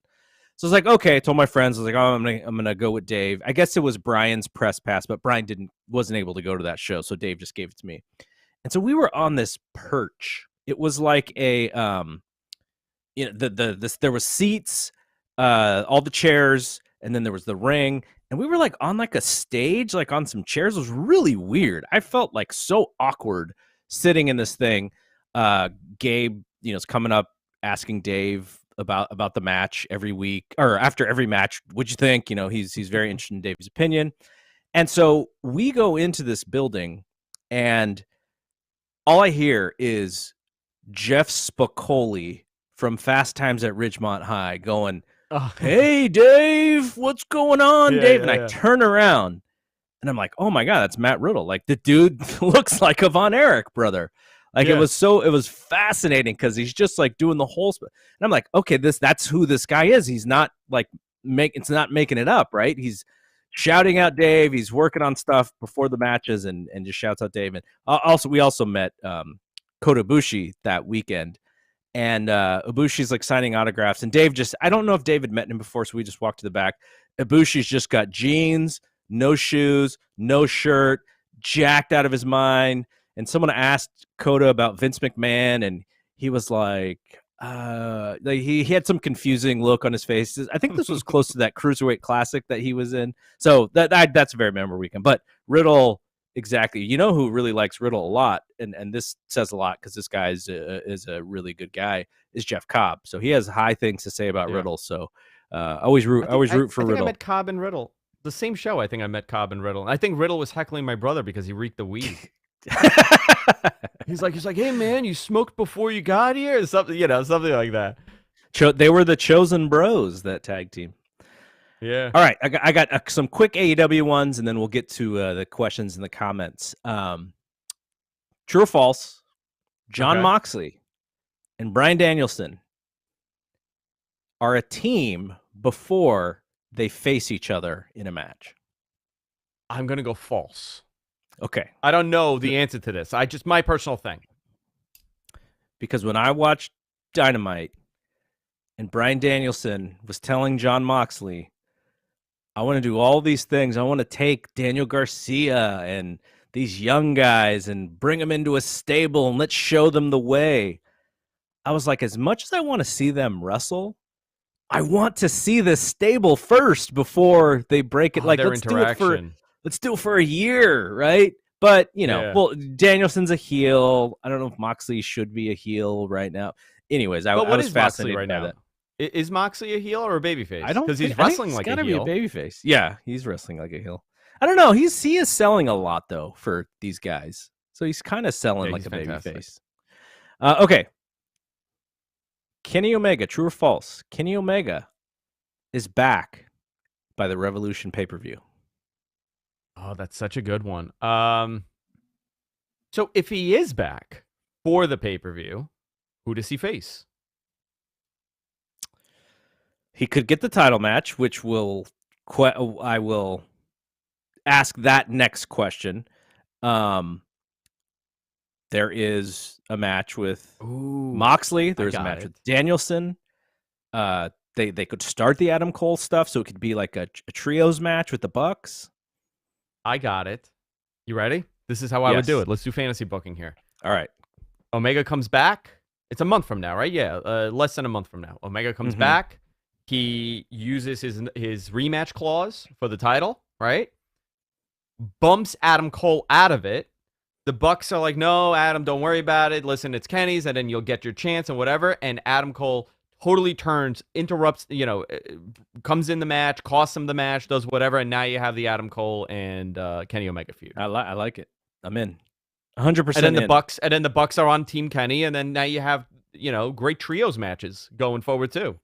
So I was like, okay. I told my friends, I was like, oh, I'm gonna go with Dave. I guess it was Brian's press pass, but Brian wasn't able to go to that show, so Dave just gave it to me. And so we were on this perch. It was like a there was seats, all the chairs, and then there was the ring, and we were like on like a stage, like on some chairs. It was really weird. I felt like so awkward sitting in this thing. Gabe, is coming up asking Dave about the match every week, or after every match. What'd you think? He's very interested in Dave's opinion. And so we go into this building, and all I hear is Jeff Spicoli from Fast Times at Ridgemont High going, "Hey, Dave, what's going on, Dave?" And I turn around, and I'm like, "Oh my God, that's Matt Riddle." Like, the dude looks like a Von Erich brother. Like, it was fascinating because he's just like doing the whole and I'm like, okay, that's who this guy is. He's not like it's not making it up, right? He's shouting out Dave. He's working on stuff before the matches and just shouts out Dave. And we also met Kota Ibushi that weekend, and Ibushi's like signing autographs, and Dave I don't know if Dave had met him before, so we just walked to the back. Ibushi's just got jeans, no shoes, no shirt, jacked out of his mind. And someone asked Kota about Vince McMahon, and he was like he had some confusing look on his face. I think this was close to that Cruiserweight Classic that he was in. So that's a very memorable weekend. But Riddle, exactly. Who really likes Riddle a lot, and this says a lot because this guy is a really good guy, is Jeff Cobb. So he has high things to say about Riddle. So always root for Riddle. I met Cobb and Riddle. The same show, I think I met Cobb and Riddle. And I think Riddle was heckling my brother because he reeked the weed. he's like, hey man, you smoked before you got here, or something, something like that. They were the Chosen Bros, that tag team. Yeah. All right, I got some quick AEW ones, and then we'll get to the questions in the comments. True or false? Jon Moxley and Bryan Danielson are a team before they face each other in a match. I'm gonna go false. Okay. I don't know the answer to this. My personal thing. Because when I watched Dynamite and Bryan Danielson was telling Jon Moxley, I want to do all these things. I want to take Daniel Garcia and these young guys and bring them into a stable and let's show them the way. I was like, as much as I want to see them wrestle, I want to see this stable first before they break it. Like, let's do it for a year, right? But, well, Danielson's a heel. I don't know if Moxley should be a heel right now. Anyways, I was fascinated right now. That. Is Moxley a heel or a babyface? I don't, because he's wrestling like a heel. He's got to be a babyface. Yeah, he's wrestling like a heel. I don't know. He is selling a lot though for these guys, so he's kind of selling like a babyface. Okay, Kenny Omega, true or false? Kenny Omega is back by the Revolution pay-per-view. Oh, that's such a good one. So if he is back for the pay-per-view, who does he face? He could get the title match, which I will ask that next question. There is a match with Moxley. There's a match with Danielson. They could start the Adam Cole stuff, so it could be like a trios match with the Bucks. I got it. You ready? This is how I would do it. Let's do fantasy booking here. All right. Omega comes back. It's a month from now, right? Yeah, less than a month from now. Omega comes back. He uses his rematch clause for the title, right? Bumps Adam Cole out of it. The Bucks are like, no, Adam, don't worry about it. Listen, it's Kenny's, and then you'll get your chance and whatever. And Adam Cole totally turns, interrupts, comes in the match, costs him the match, does whatever, and now you have the Adam Cole and Kenny Omega feud. I like it. I'm in. 100%. And then the Bucks are on Team Kenny, and then now you have great trios matches going forward too.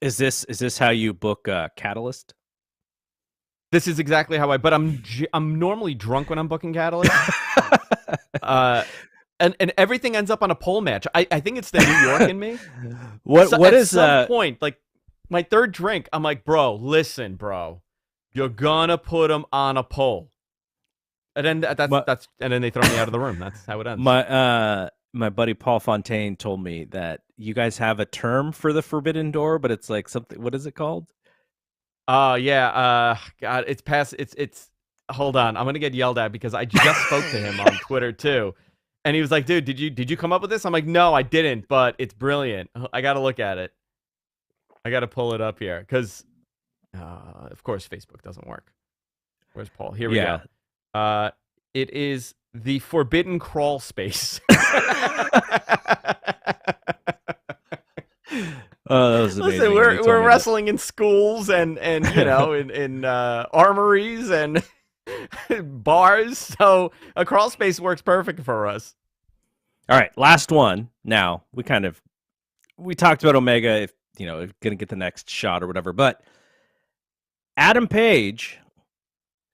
Is this how you book Catalyst? This is exactly how but I'm normally drunk when I'm booking Catalyst. And everything ends up on a pole match. I think it's the New York in me. At some point, like my third drink, I'm like, bro, listen, bro, you're gonna put them on a pole, and then and then they throw me out of the room. That's how it ends. My buddy Paul Fontaine told me that you guys have a term for the Forbidden Door, but it's like something. What is it called? God, it's past. It's. Hold on, I'm gonna get yelled at because I just spoke to him on Twitter too, and he was like, "Dude, did you come up with this?" I'm like, "No, I didn't, but it's brilliant. I got to look at it. I got to pull it up here because, of course, Facebook doesn't work. Where's Paul? Here we go. It is the Forbidden Crawl Space." Oh, that was amazing. Listen, we're wrestling in schools and in armories and bars, so a crawl space works perfect for us. All right, last one. Now we talked about Omega, if gonna get the next shot or whatever, but Adam Page.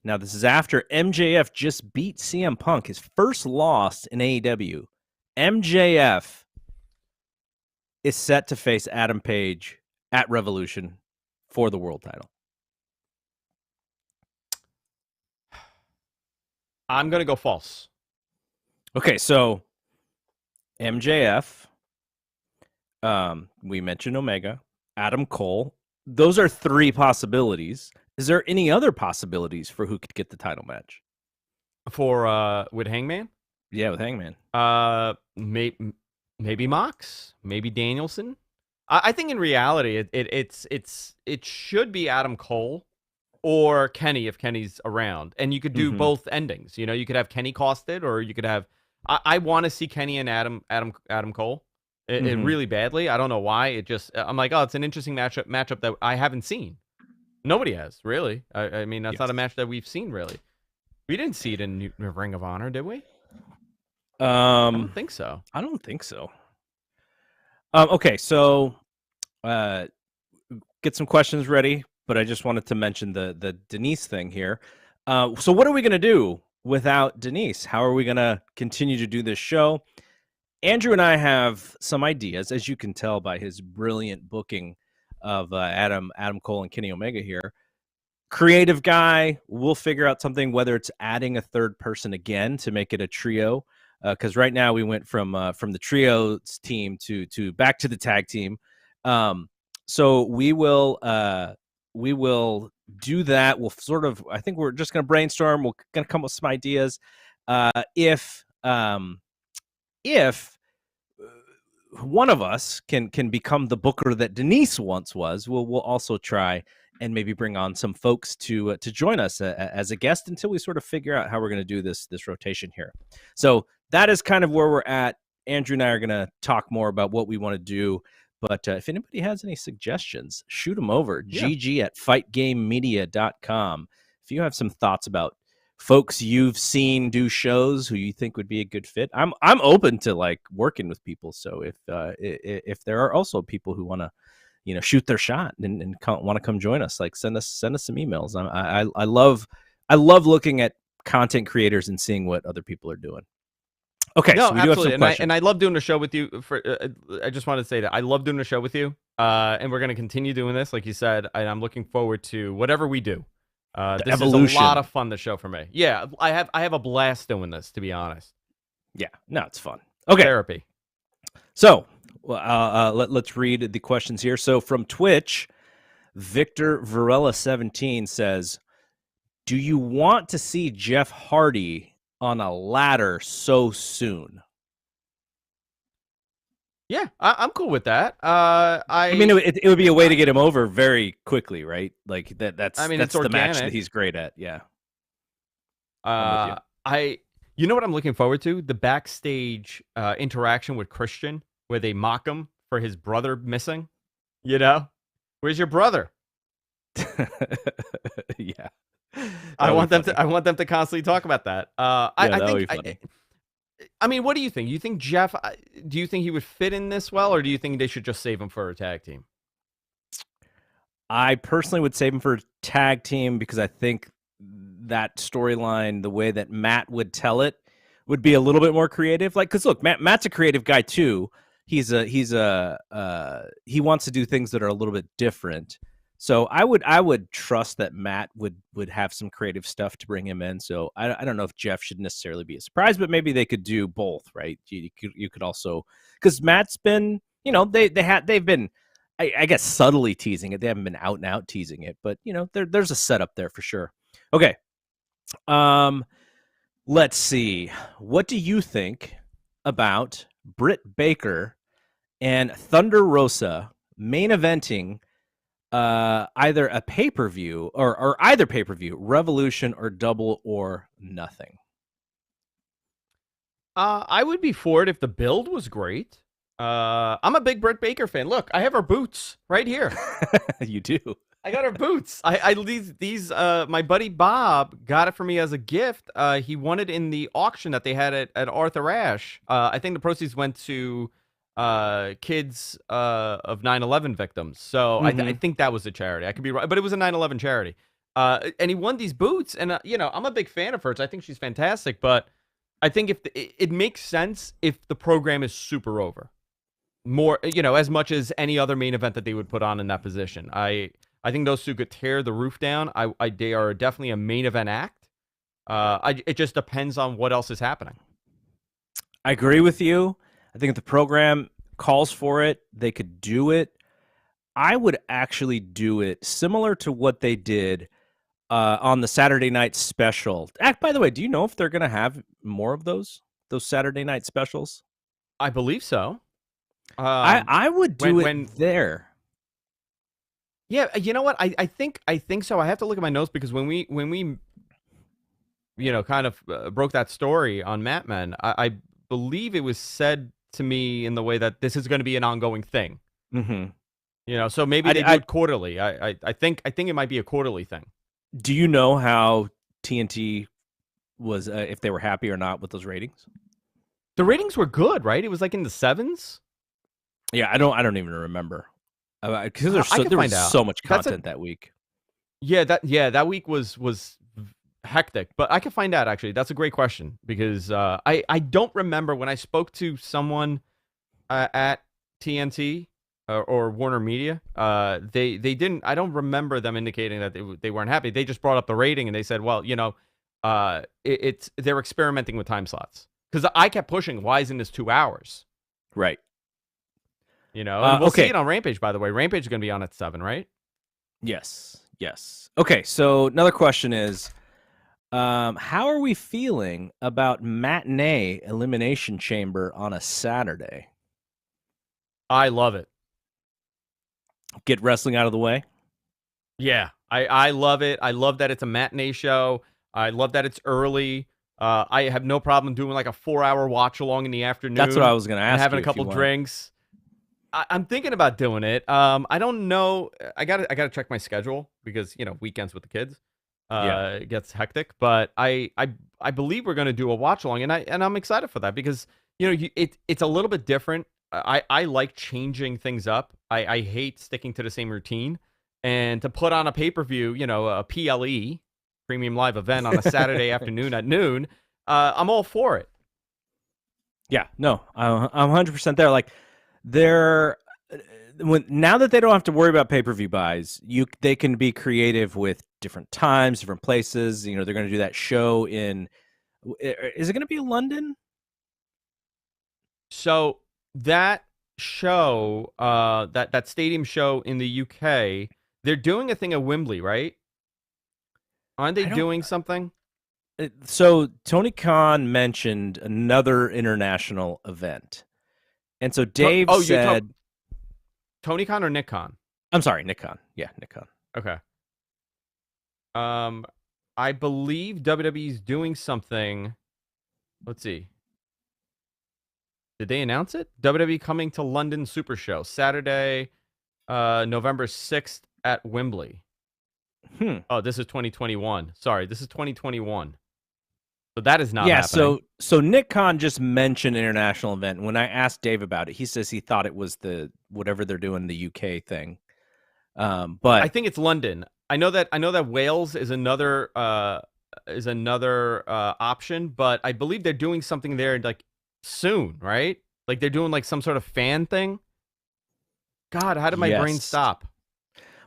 Now this is after MJF just beat CM Punk, his first loss in AEW. MJF is set to face Adam Page at Revolution for the world title. I'm going to go false. Okay, so MJF, we mentioned Omega, Adam Cole. Those are three possibilities. Is there any other possibilities for who could get the title match? For with Hangman? Yeah, with Hangman. Maybe Mox, maybe Danielson. I think in reality, it should be Adam Cole or Kenny if Kenny's around, and you could do both endings. You could have Kenny costed, or you could have. I want to see Kenny and Adam Cole, it really badly. I don't know why. I'm like, oh, it's an interesting matchup that I haven't seen. Nobody has really. I mean, that's not a match that we've seen really. We didn't see it in Ring of Honor, did we? I don't think so. Okay, so get some questions ready, but I just wanted to mention the Denise thing here. So what are we going to do without Denise? How are we going to continue to do this show? Andrew and I have some ideas, as you can tell by his brilliant booking of Adam Cole and Kenny Omega here. Creative guy, we'll figure out something, whether it's adding a third person again to make it a trio. Because right now we went from the trios team to back to the tag team. So we will do that. We'll I think we're just going to brainstorm. We're going to come up with some ideas. If one of us can become the booker that Denise once was, we'll also try and maybe bring on some folks to join us as a guest until we sort of figure out how we're going to do this rotation here. So that is kind of where we're at. Andrew and I are going to talk more about what we want to do. But if anybody has any suggestions, shoot them over. gg@fightgamemedia.com. If you have some thoughts about folks you've seen do shows who you think would be a good fit, I'm open to like working with people. So if there are also people who want to, shoot their shot and want to come join us, like send us some emails. I love looking at content creators and seeing what other people are doing. Okay, no, so we absolutely. do have some questions. And I love doing a show with you. I just want to say that I love doing a show with you, and we're going to continue doing this, like you said. And I'm looking forward to whatever we do. This evolution. is a lot of fun, the show for me. Yeah, I have a blast doing this, to be honest. Yeah, no, it's fun. Okay. Therapy. So let's read the questions here. So from Twitch, Victor Varela 17 says, do you want to see Jeff Hardy on a ladder so soon? Yeah, I'm cool with that. I mean, it would be a way to get him over very quickly, right? Like that's the match that he's great at. Yeah. You know what I'm looking forward to? The backstage interaction with Christian, where they mock him for his brother missing. You know, where's your brother? Yeah. I want them to constantly talk about that. I mean, what do you think? You think Jeff? Do you think he would fit in this well, or do you think they should just save him for a tag team? I personally would save him for a tag team because I think that storyline, the way that Matt would tell it, would be a little bit more creative. Like, because look, Matt's a creative guy too. He wants to do things that are a little bit different. So I would trust that Matt would have some creative stuff to bring him in. So I don't know if Jeff should necessarily be a surprise, but maybe they could do both, right? You could also, because Matt's been, they've been, I guess, subtly teasing it. They haven't been out and out teasing it, but there's a setup there for sure. Okay. Let's see. What do you think about Britt Baker and Thunder Rosa main eventing either a pay-per-view or either pay-per-view, Revolution or Double or Nothing? I would be for it if the build was great. I'm a big Britt Baker fan. Look, I have her boots right here. You do. I got her boots. These my buddy Bob got it for me as a gift. He won it in the auction that they had at Arthur Ashe. I think the proceeds went to kids of 9/11 victims. So I think that was a charity. I could be right, but it was a 9/11 charity. And he won these boots, and I'm a big fan of hers. I think she's fantastic, but I think if it makes sense if the program is super over, more as much as any other main event that they would put on in that position. I think those two could tear the roof down. They are definitely a main event act. It just depends on what else is happening. I agree with you. I think if the program calls for it, they could do it. I would actually do it similar to what they did on the Saturday night special. By the way, do you know if they're going to have more of those Saturday night specials? I believe so. I would do it there. Yeah, you know what? I think so. I have to look at my notes because when we kind of broke that story on Mat Men, I believe it was said to me in the way that this is going to be an ongoing thing. Mm-hmm. So maybe they do it quarterly. I think it might be a quarterly thing. Do you know how TNT was, if they were happy or not with those ratings? The ratings were good, right? It was like in the 7s. Yeah, I don't even remember. Because there was so much content that week. Yeah, that week was hectic, but I can find out actually. That's a great question because I don't remember when I spoke to someone at TNT or Warner Media. They didn't. I don't remember them indicating that they weren't happy. They just brought up the rating and they said, well, they're experimenting with time slots because I kept pushing. Why isn't this 2 hours? Right. And we'll see it on Rampage, by the way. Rampage is going to be on at 7, right? Yes. Yes. Okay, so another question is, how are we feeling about matinee Elimination Chamber on a Saturday? I love it. Get wrestling out of the way. Yeah, I love it. I love that it's a matinee show. I love that it's early. I have no problem doing like a 4-hour watch along in the That's what afternoon I was going to and ask having you a if you couple want. drinks. I'm thinking about doing it. I don't know. I gotta check my schedule because weekends with the kids, Yeah. it gets hectic. But I believe we're gonna do a watch along, and I'm excited for that because it's a little bit different. I like changing things up. I hate sticking to the same routine, and to put on a pay-per-view, a PLE premium live event on a Saturday afternoon at noon, I'm all for it. Yeah. No, I'm 100% there. Like, they're now that they don't have to worry about pay-per-view buys, they can be creative with different times, different places. They're going to do that show in. Is it going to be London? So that show, that stadium show in the UK, they're doing a thing at Wembley, right? Aren't they I don't. doing something? So Tony Khan mentioned another international event, and so Dave Oh, you're talking said, Tony Khan or Nick Khan? "I'm sorry, Nick Khan. Yeah, Nick Khan. Okay. Um, I believe WWE's doing something. Let's see. Did they announce it? WWE coming to London Super Show Saturday, November 6th at Wembley. Hmm. Oh, this is 2021. Sorry, this is 2021. So that is not Yeah, happening. so Nick Khan just mentioned international event. And when I asked Dave about it, he says he thought it was the whatever they're doing the UK thing. I But think it's London. I know that Wales is another option, but I believe they're doing something there like soon, right? Like they're doing like some sort of fan thing. God, how did my brain yes, stop?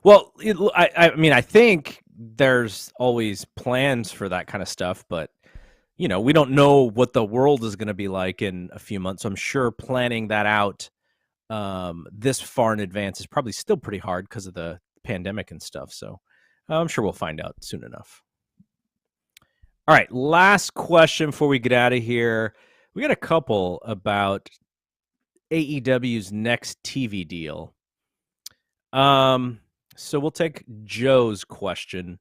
well, I mean, I think there's always plans for that kind of stuff, but we don't know what the world is going to be like in a few months. So I'm sure planning that out this far in advance is probably still pretty hard because of the pandemic and stuff. So I'm sure we'll find out soon enough. All right, last question before we get out of here. We got a couple about AEW's next TV deal. So we'll take Joe's question.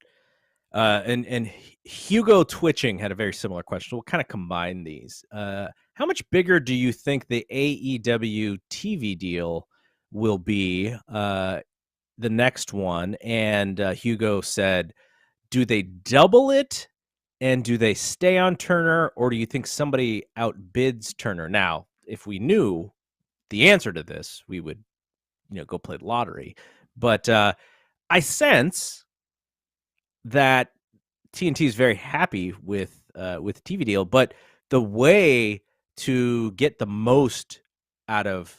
And Hugo Twitching had a very similar question. We'll kind of combine these. How much bigger do you think the AEW TV deal will be? The next one, and Hugo said, "Do they double it, and do they stay on Turner, or do you think somebody outbids Turner?" Now, if we knew the answer to this, we would, go play the lottery. But I sense that TNT is very happy with TV deal, but the way to get the most out of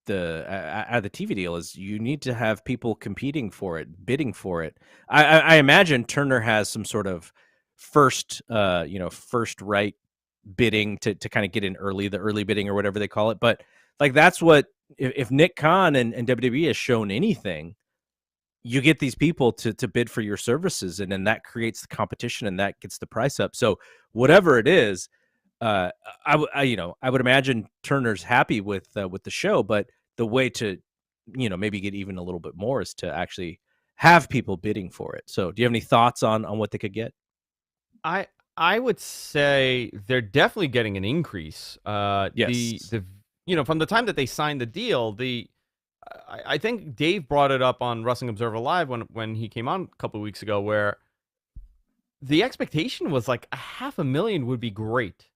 the TV deal is you need to have people competing for it, bidding for it. I imagine Turner has some sort of first right bidding to kind of get in early, the early bidding or whatever they call it. But like that's what if Nick Khan and WWE has shown anything, you get these people to bid for your services, and then that creates the competition and that gets the price up. So whatever it is, I would imagine Turner's happy with the show, but the way to maybe get even a little bit more is to actually have people bidding for it. So do you have any thoughts on what they could get? I would say they're definitely getting an increase. Yes. The from the time that they signed the deal, I think Dave brought it up on Wrestling Observer Live when he came on a couple of weeks ago, where the expectation was like 500,000 would be great,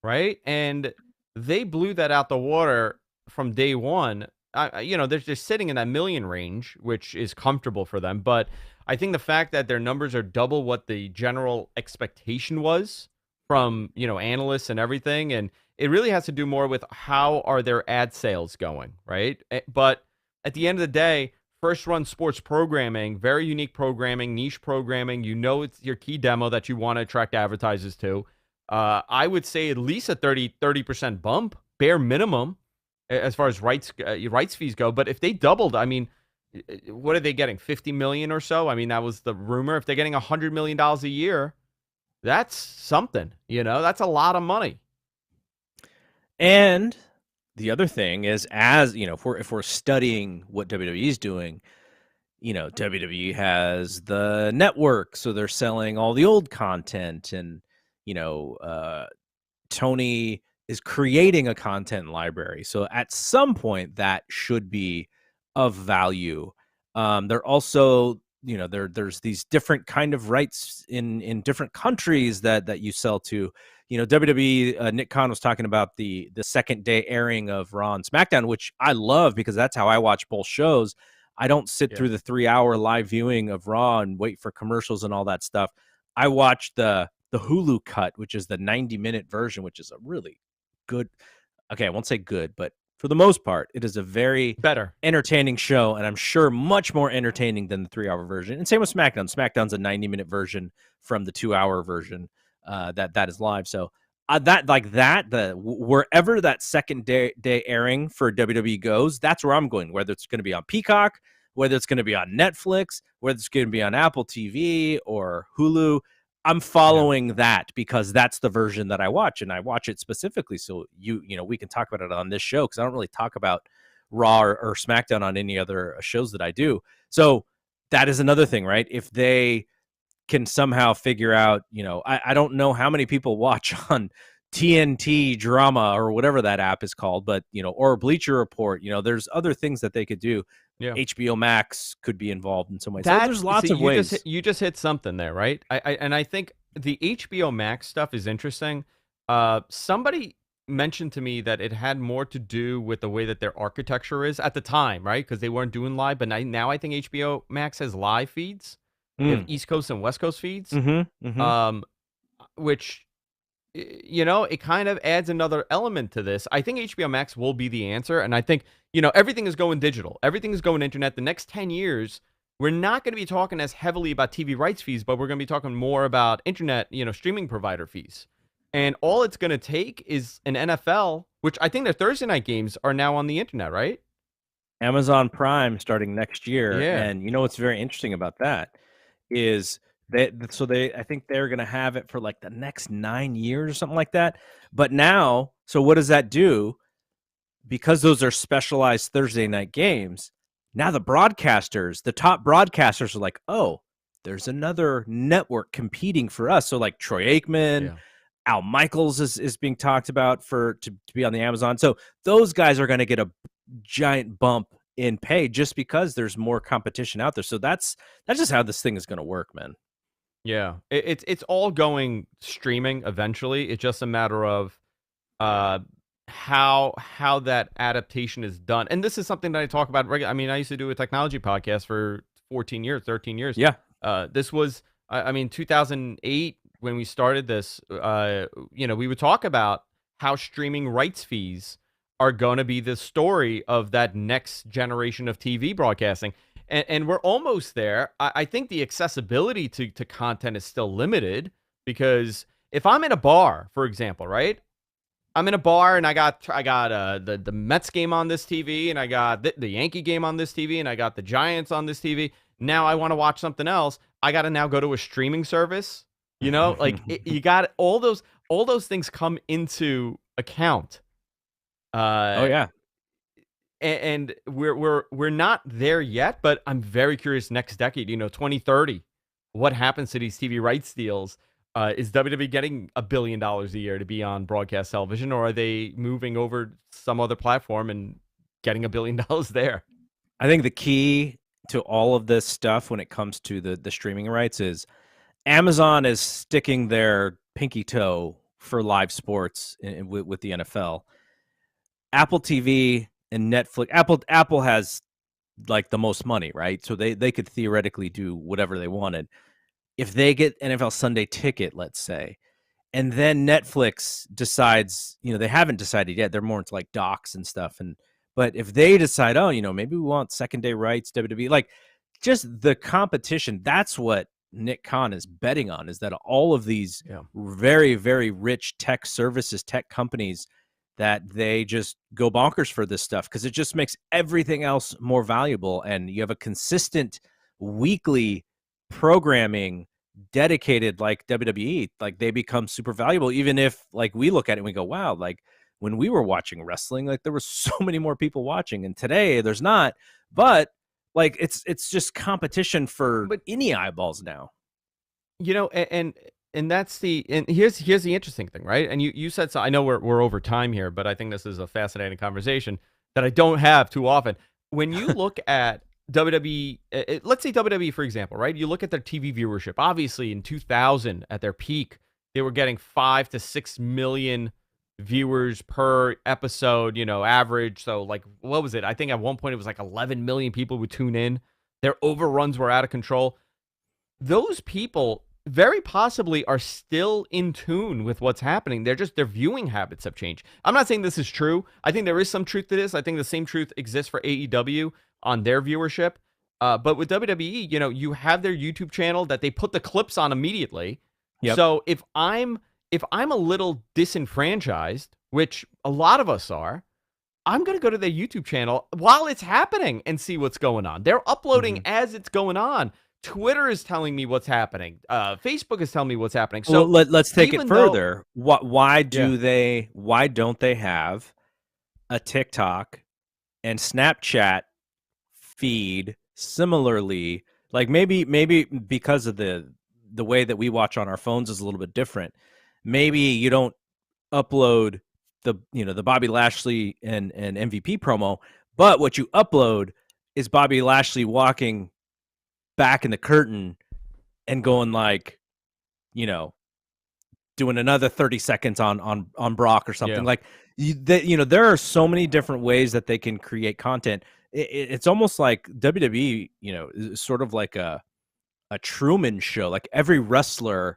right? And they blew that out the water from day one. They're just sitting in that million range, which is comfortable for them. But I think the fact that their numbers are double what the general expectation was from analysts and everything, and it really has to do more with how are their ad sales going, right? But at the end of the day, first run sports programming, very unique programming, niche programming. It's your key demo that you want to attract advertisers to. I would say at least a 30% bump, bare minimum, as far as rights fees go. But if they doubled, I mean, what are they getting? 50 million or so? I mean, that was the rumor. If they're getting $100 million a year, that's something, that's a lot of money. And the other thing is, as if we're studying what WWE is doing, WWE has the network, so they're selling all the old content, and Tony is creating a content library. So at some point, that should be of value. They're also, there's these different kind of rights in different countries that you sell to. WWE, Nick Khan was talking about the second day airing of Raw and SmackDown, which I love because that's how I watch both shows. I don't sit through the 3-hour live viewing of Raw and wait for commercials and all that stuff. I watch the Hulu cut, which is the 90-minute version, which is a really good. Okay, I won't say good, but for the most part, it is a very better entertaining show, and I'm sure much more entertaining than the 3-hour version. And same with SmackDown. SmackDown's a 90-minute version from the 2-hour version that is live. So wherever that second day airing for WWE goes, that's where I'm going. Whether it's going to be on Peacock, whether it's going to be on Netflix, whether it's going to be on Apple TV or Hulu, I'm following that because that's the version that I watch, and I watch it specifically. So we can talk about it on this show because I don't really talk about Raw or SmackDown on any other shows that I do. So that is another thing, right? If they can somehow figure out, I don't know how many people watch on TNT Drama or whatever that app is called, but, or Bleacher Report, there's other things that they could do. Yeah. HBO Max could be involved in some way. So there's lots of ways. You just hit something there, right? I think the HBO Max stuff is interesting. Somebody mentioned to me that it had more to do with the way that their architecture is at the time, right? Because they weren't doing live, but now I think HBO Max has live feeds. They have East Coast and West Coast feeds, which, it kind of adds another element to this. I think HBO Max will be the answer, and I think, everything is going digital. Everything is going internet. The next 10 years, we're not going to be talking as heavily about TV rights fees, but we're going to be talking more about internet, streaming provider fees. And all it's going to take is an NFL, which I think their Thursday night games are now on the internet, right? Amazon Prime starting next year. Yeah. And what's very interesting about that is I think they're going to have it for like the next 9 years or something like that. But now, so what does that do? Because those are specialized Thursday night games, now the top broadcasters are like, oh, there's another network competing for us. So like Troy Aikman, Al Michaels is being talked about to be on the Amazon. So those guys are going to get a giant bump in pay just because there's more competition out there. So that's just how this thing is going to work, man. Yeah, it's all going streaming eventually. It's just a matter of how that adaptation is done. And this is something that I talk about regularly. I mean, I used to do a technology podcast for 13 years. Yeah. This was, 2008 when we started this, we would talk about how streaming rights fees are going to be the story of that next generation of TV broadcasting. And we're almost there. I think the accessibility to content is still limited because if I'm in a bar, for example, right? I'm in a bar and I got the Mets game on this TV, and I got the Yankee game on this TV, and I got the Giants on this TV. Now I want to watch something else. I got to now go to a streaming service. You got all those things come into account. Oh yeah. And we're not there yet, but I'm very curious next decade, 2030, what happens to these TV rights deals? Is WWE getting $1 billion a year to be on broadcast television, or are they moving over some other platform and getting $1 billion there? I think the key to all of this stuff when it comes to the streaming rights is Amazon is sticking their pinky toe for live sports with the NFL. Apple TV and Netflix, Apple has like the most money, right? So they could theoretically do whatever they wanted. If they get NFL Sunday Ticket, let's say, and then Netflix decides, they haven't decided yet. They're more into like docs and stuff. But if they decide, oh, maybe we want second day rights, WWE, like just the competition, that's what Nick Khan is betting on, is that all of these very, very rich tech services, tech companies that they just go bonkers for this stuff because it just makes everything else more valuable. And you have a consistent weekly programming dedicated like WWE, like they become super valuable. Even if like we look at it and we go, wow, like when we were watching wrestling, like there was so many more people watching, and today there's not. But like it's just competition for But any eyeballs now. and that's and here's the interesting thing, right? And you said, so I know we're over time here, but I think this is a fascinating conversation that I don't have too often. When you look at WWE, let's say WWE for example, right? You look at their TV viewership. Obviously, in 2000 at their peak, they were getting 5 to 6 million viewers per episode, average. So like, what was it? I think at one point it was like 11 million people would tune in. Their overruns were out of control. Those people very possibly are still in tune with what's happening. Their viewing habits have changed. I'm not saying this is true. I think there is some truth to this. I think the same truth exists for AEW on their viewership. But with WWE, you have their YouTube channel that they put the clips on immediately. Yep. So if I'm a little disenfranchised, which a lot of us are, I'm going to go to their YouTube channel while it's happening and see what's going on. They're uploading as it's going on. Twitter is telling me what's happening. Facebook is telling me what's happening. So let's take it further. Why don't they have a TikTok and Snapchat feed similarly? Like maybe because of the way that we watch on our phones is a little bit different. Maybe you don't upload the Bobby Lashley and MVP promo, but what you upload is Bobby Lashley walking back in the curtain and going like, doing another 30 seconds on Brock or something. Like there are so many different ways that they can create content. It's almost like WWE, is sort of like a Truman Show. Like every wrestler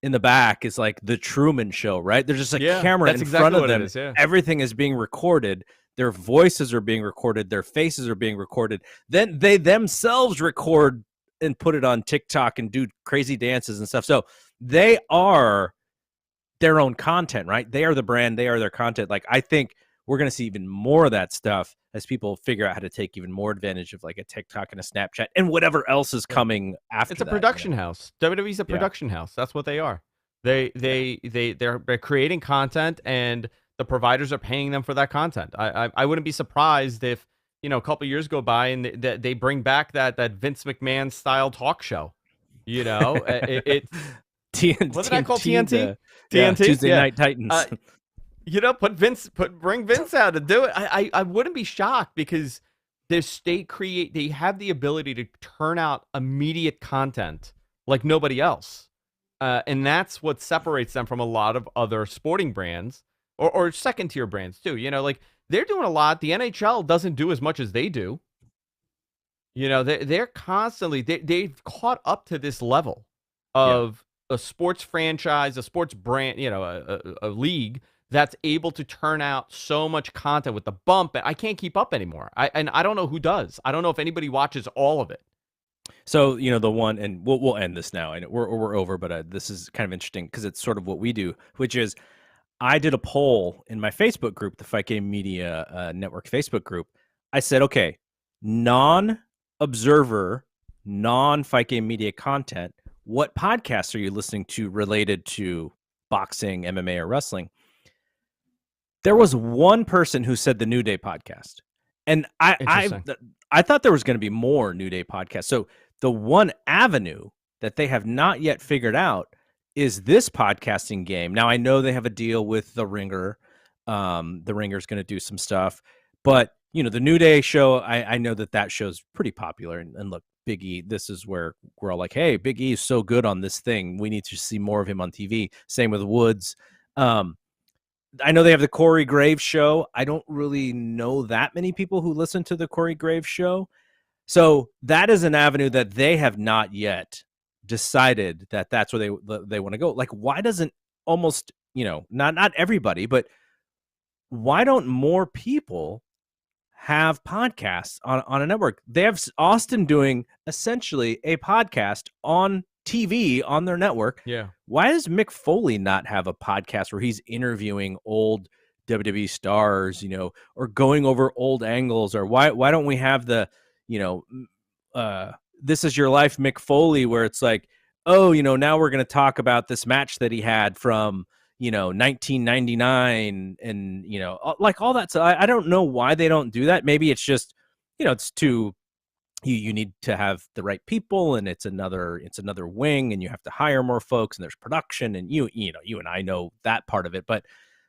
in the back is like the Truman Show, right? There's just a camera in front of them. Everything is being recorded. Their voices are being recorded. Their faces are being recorded. Then they themselves record and put it on TikTok and do crazy dances and stuff. So they are their own content, right? They are the brand. They are their content. Like I think we're going to see even more of that stuff as people figure out how to take even more advantage of like a TikTok and a Snapchat and whatever else is coming after. It's a production house. WWE's a production house. That's what they are. They're creating content, and the providers are paying them for that content. I wouldn't be surprised if a couple years go by and they bring back that Vince McMahon style talk show. It what did I call TNT? TNT, Tuesday Night Titans. Bring Vince out to do it. I wouldn't be shocked because they have the ability to turn out immediate content like nobody else. And that's what separates them from a lot of other sporting brands or second tier brands too. Like they're doing a lot. The NHL doesn't do as much as they do. They're constantly, they've caught up to this level of a sports franchise, a sports brand, a league that's able to turn out so much content with the bump. I can't keep up anymore. I don't know who does. I don't know if anybody watches all of it. So, the one, and we'll end this now, and we're over, but this is kind of interesting because it's sort of what we do, which is I did a poll in my Facebook group, the Fight Game Media Network Facebook group. I said, okay, non-observer, non-Fight Game Media content, what podcasts are you listening to related to boxing, MMA, or wrestling? There was one person who said the New Day podcast. And I thought there was going to be more New Day podcasts. So the one avenue that they have not yet figured out is this podcasting game. Now, I know they have a deal with The Ringer. The Ringer's going to do some stuff. But, the New Day show, I know that show's pretty popular. And look, Big E, this is where we're all like, hey, Big E is so good on this thing. We need to see more of him on TV. Same with Woods. I know they have the Corey Graves show. I don't really know that many people who listen to the Corey Graves show. So that is an avenue that they have not yet decided that that's where they want to go. Like, why doesn't almost, not everybody, but why don't more people have podcasts on a network? They have Austin doing essentially a podcast on TV on their network. Yeah. Why does Mick Foley not have a podcast where he's interviewing old WWE stars, or going over old angles, or why don't we have the, This Is Your Life Mick Foley, where it's like, oh, now we're going to talk about this match that he had from, 1999, and, like all that. So I don't know why they don't do that. Maybe it's just, it's too, you need to have the right people, and it's another wing, and you have to hire more folks, and there's production, and you and I know that part of it. But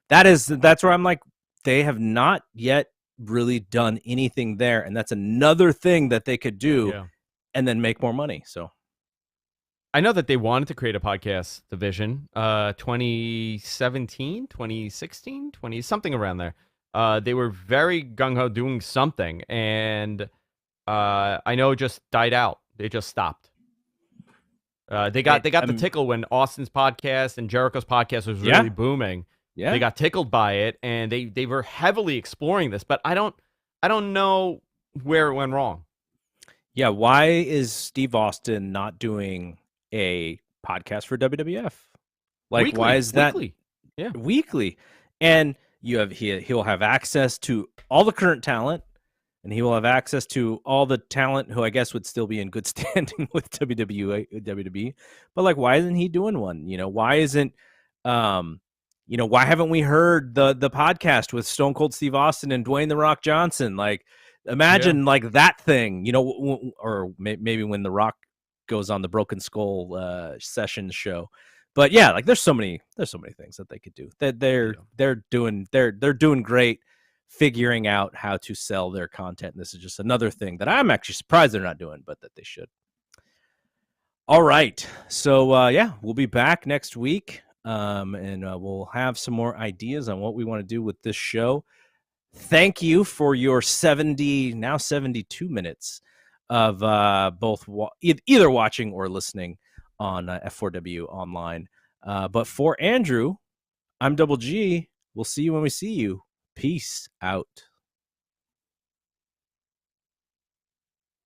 that's where I'm like, they have not yet really done anything there, and that's another thing that they could do, and then make more money. So I know that they wanted to create a podcast division 2017, 2016, 20 something around there. They were very gung-ho doing something, and I know it just died out. They just stopped. They got the tickle when Austin's podcast and Jericho's podcast was really booming. Yeah, they got tickled by it, and they were heavily exploring this. But I don't know where it went wrong. Yeah, why is Steve Austin not doing a podcast for WWF? Like, weekly, why is that weekly? Yeah, weekly? And he'll have access to all the current talent, and he will have access to all the talent who I guess would still be in good standing with WWE. But like, why isn't he doing one? Why isn't why haven't we heard the podcast with Stone Cold Steve Austin and Dwayne The Rock Johnson? Like, imagine like that thing, or maybe when The Rock goes on the Broken Skull session show. But yeah, like there's so many things that they could do. That they're doing great figuring out how to sell their content. And this is just another thing that I'm actually surprised they're not doing, but that they should. All right. So we'll be back next week. And we'll have some more ideas on what we want to do with this show. Thank you for your 72 minutes of both either watching or listening on F4W online. But for Andrew, I'm Double G. We'll see you when we see you. Peace out.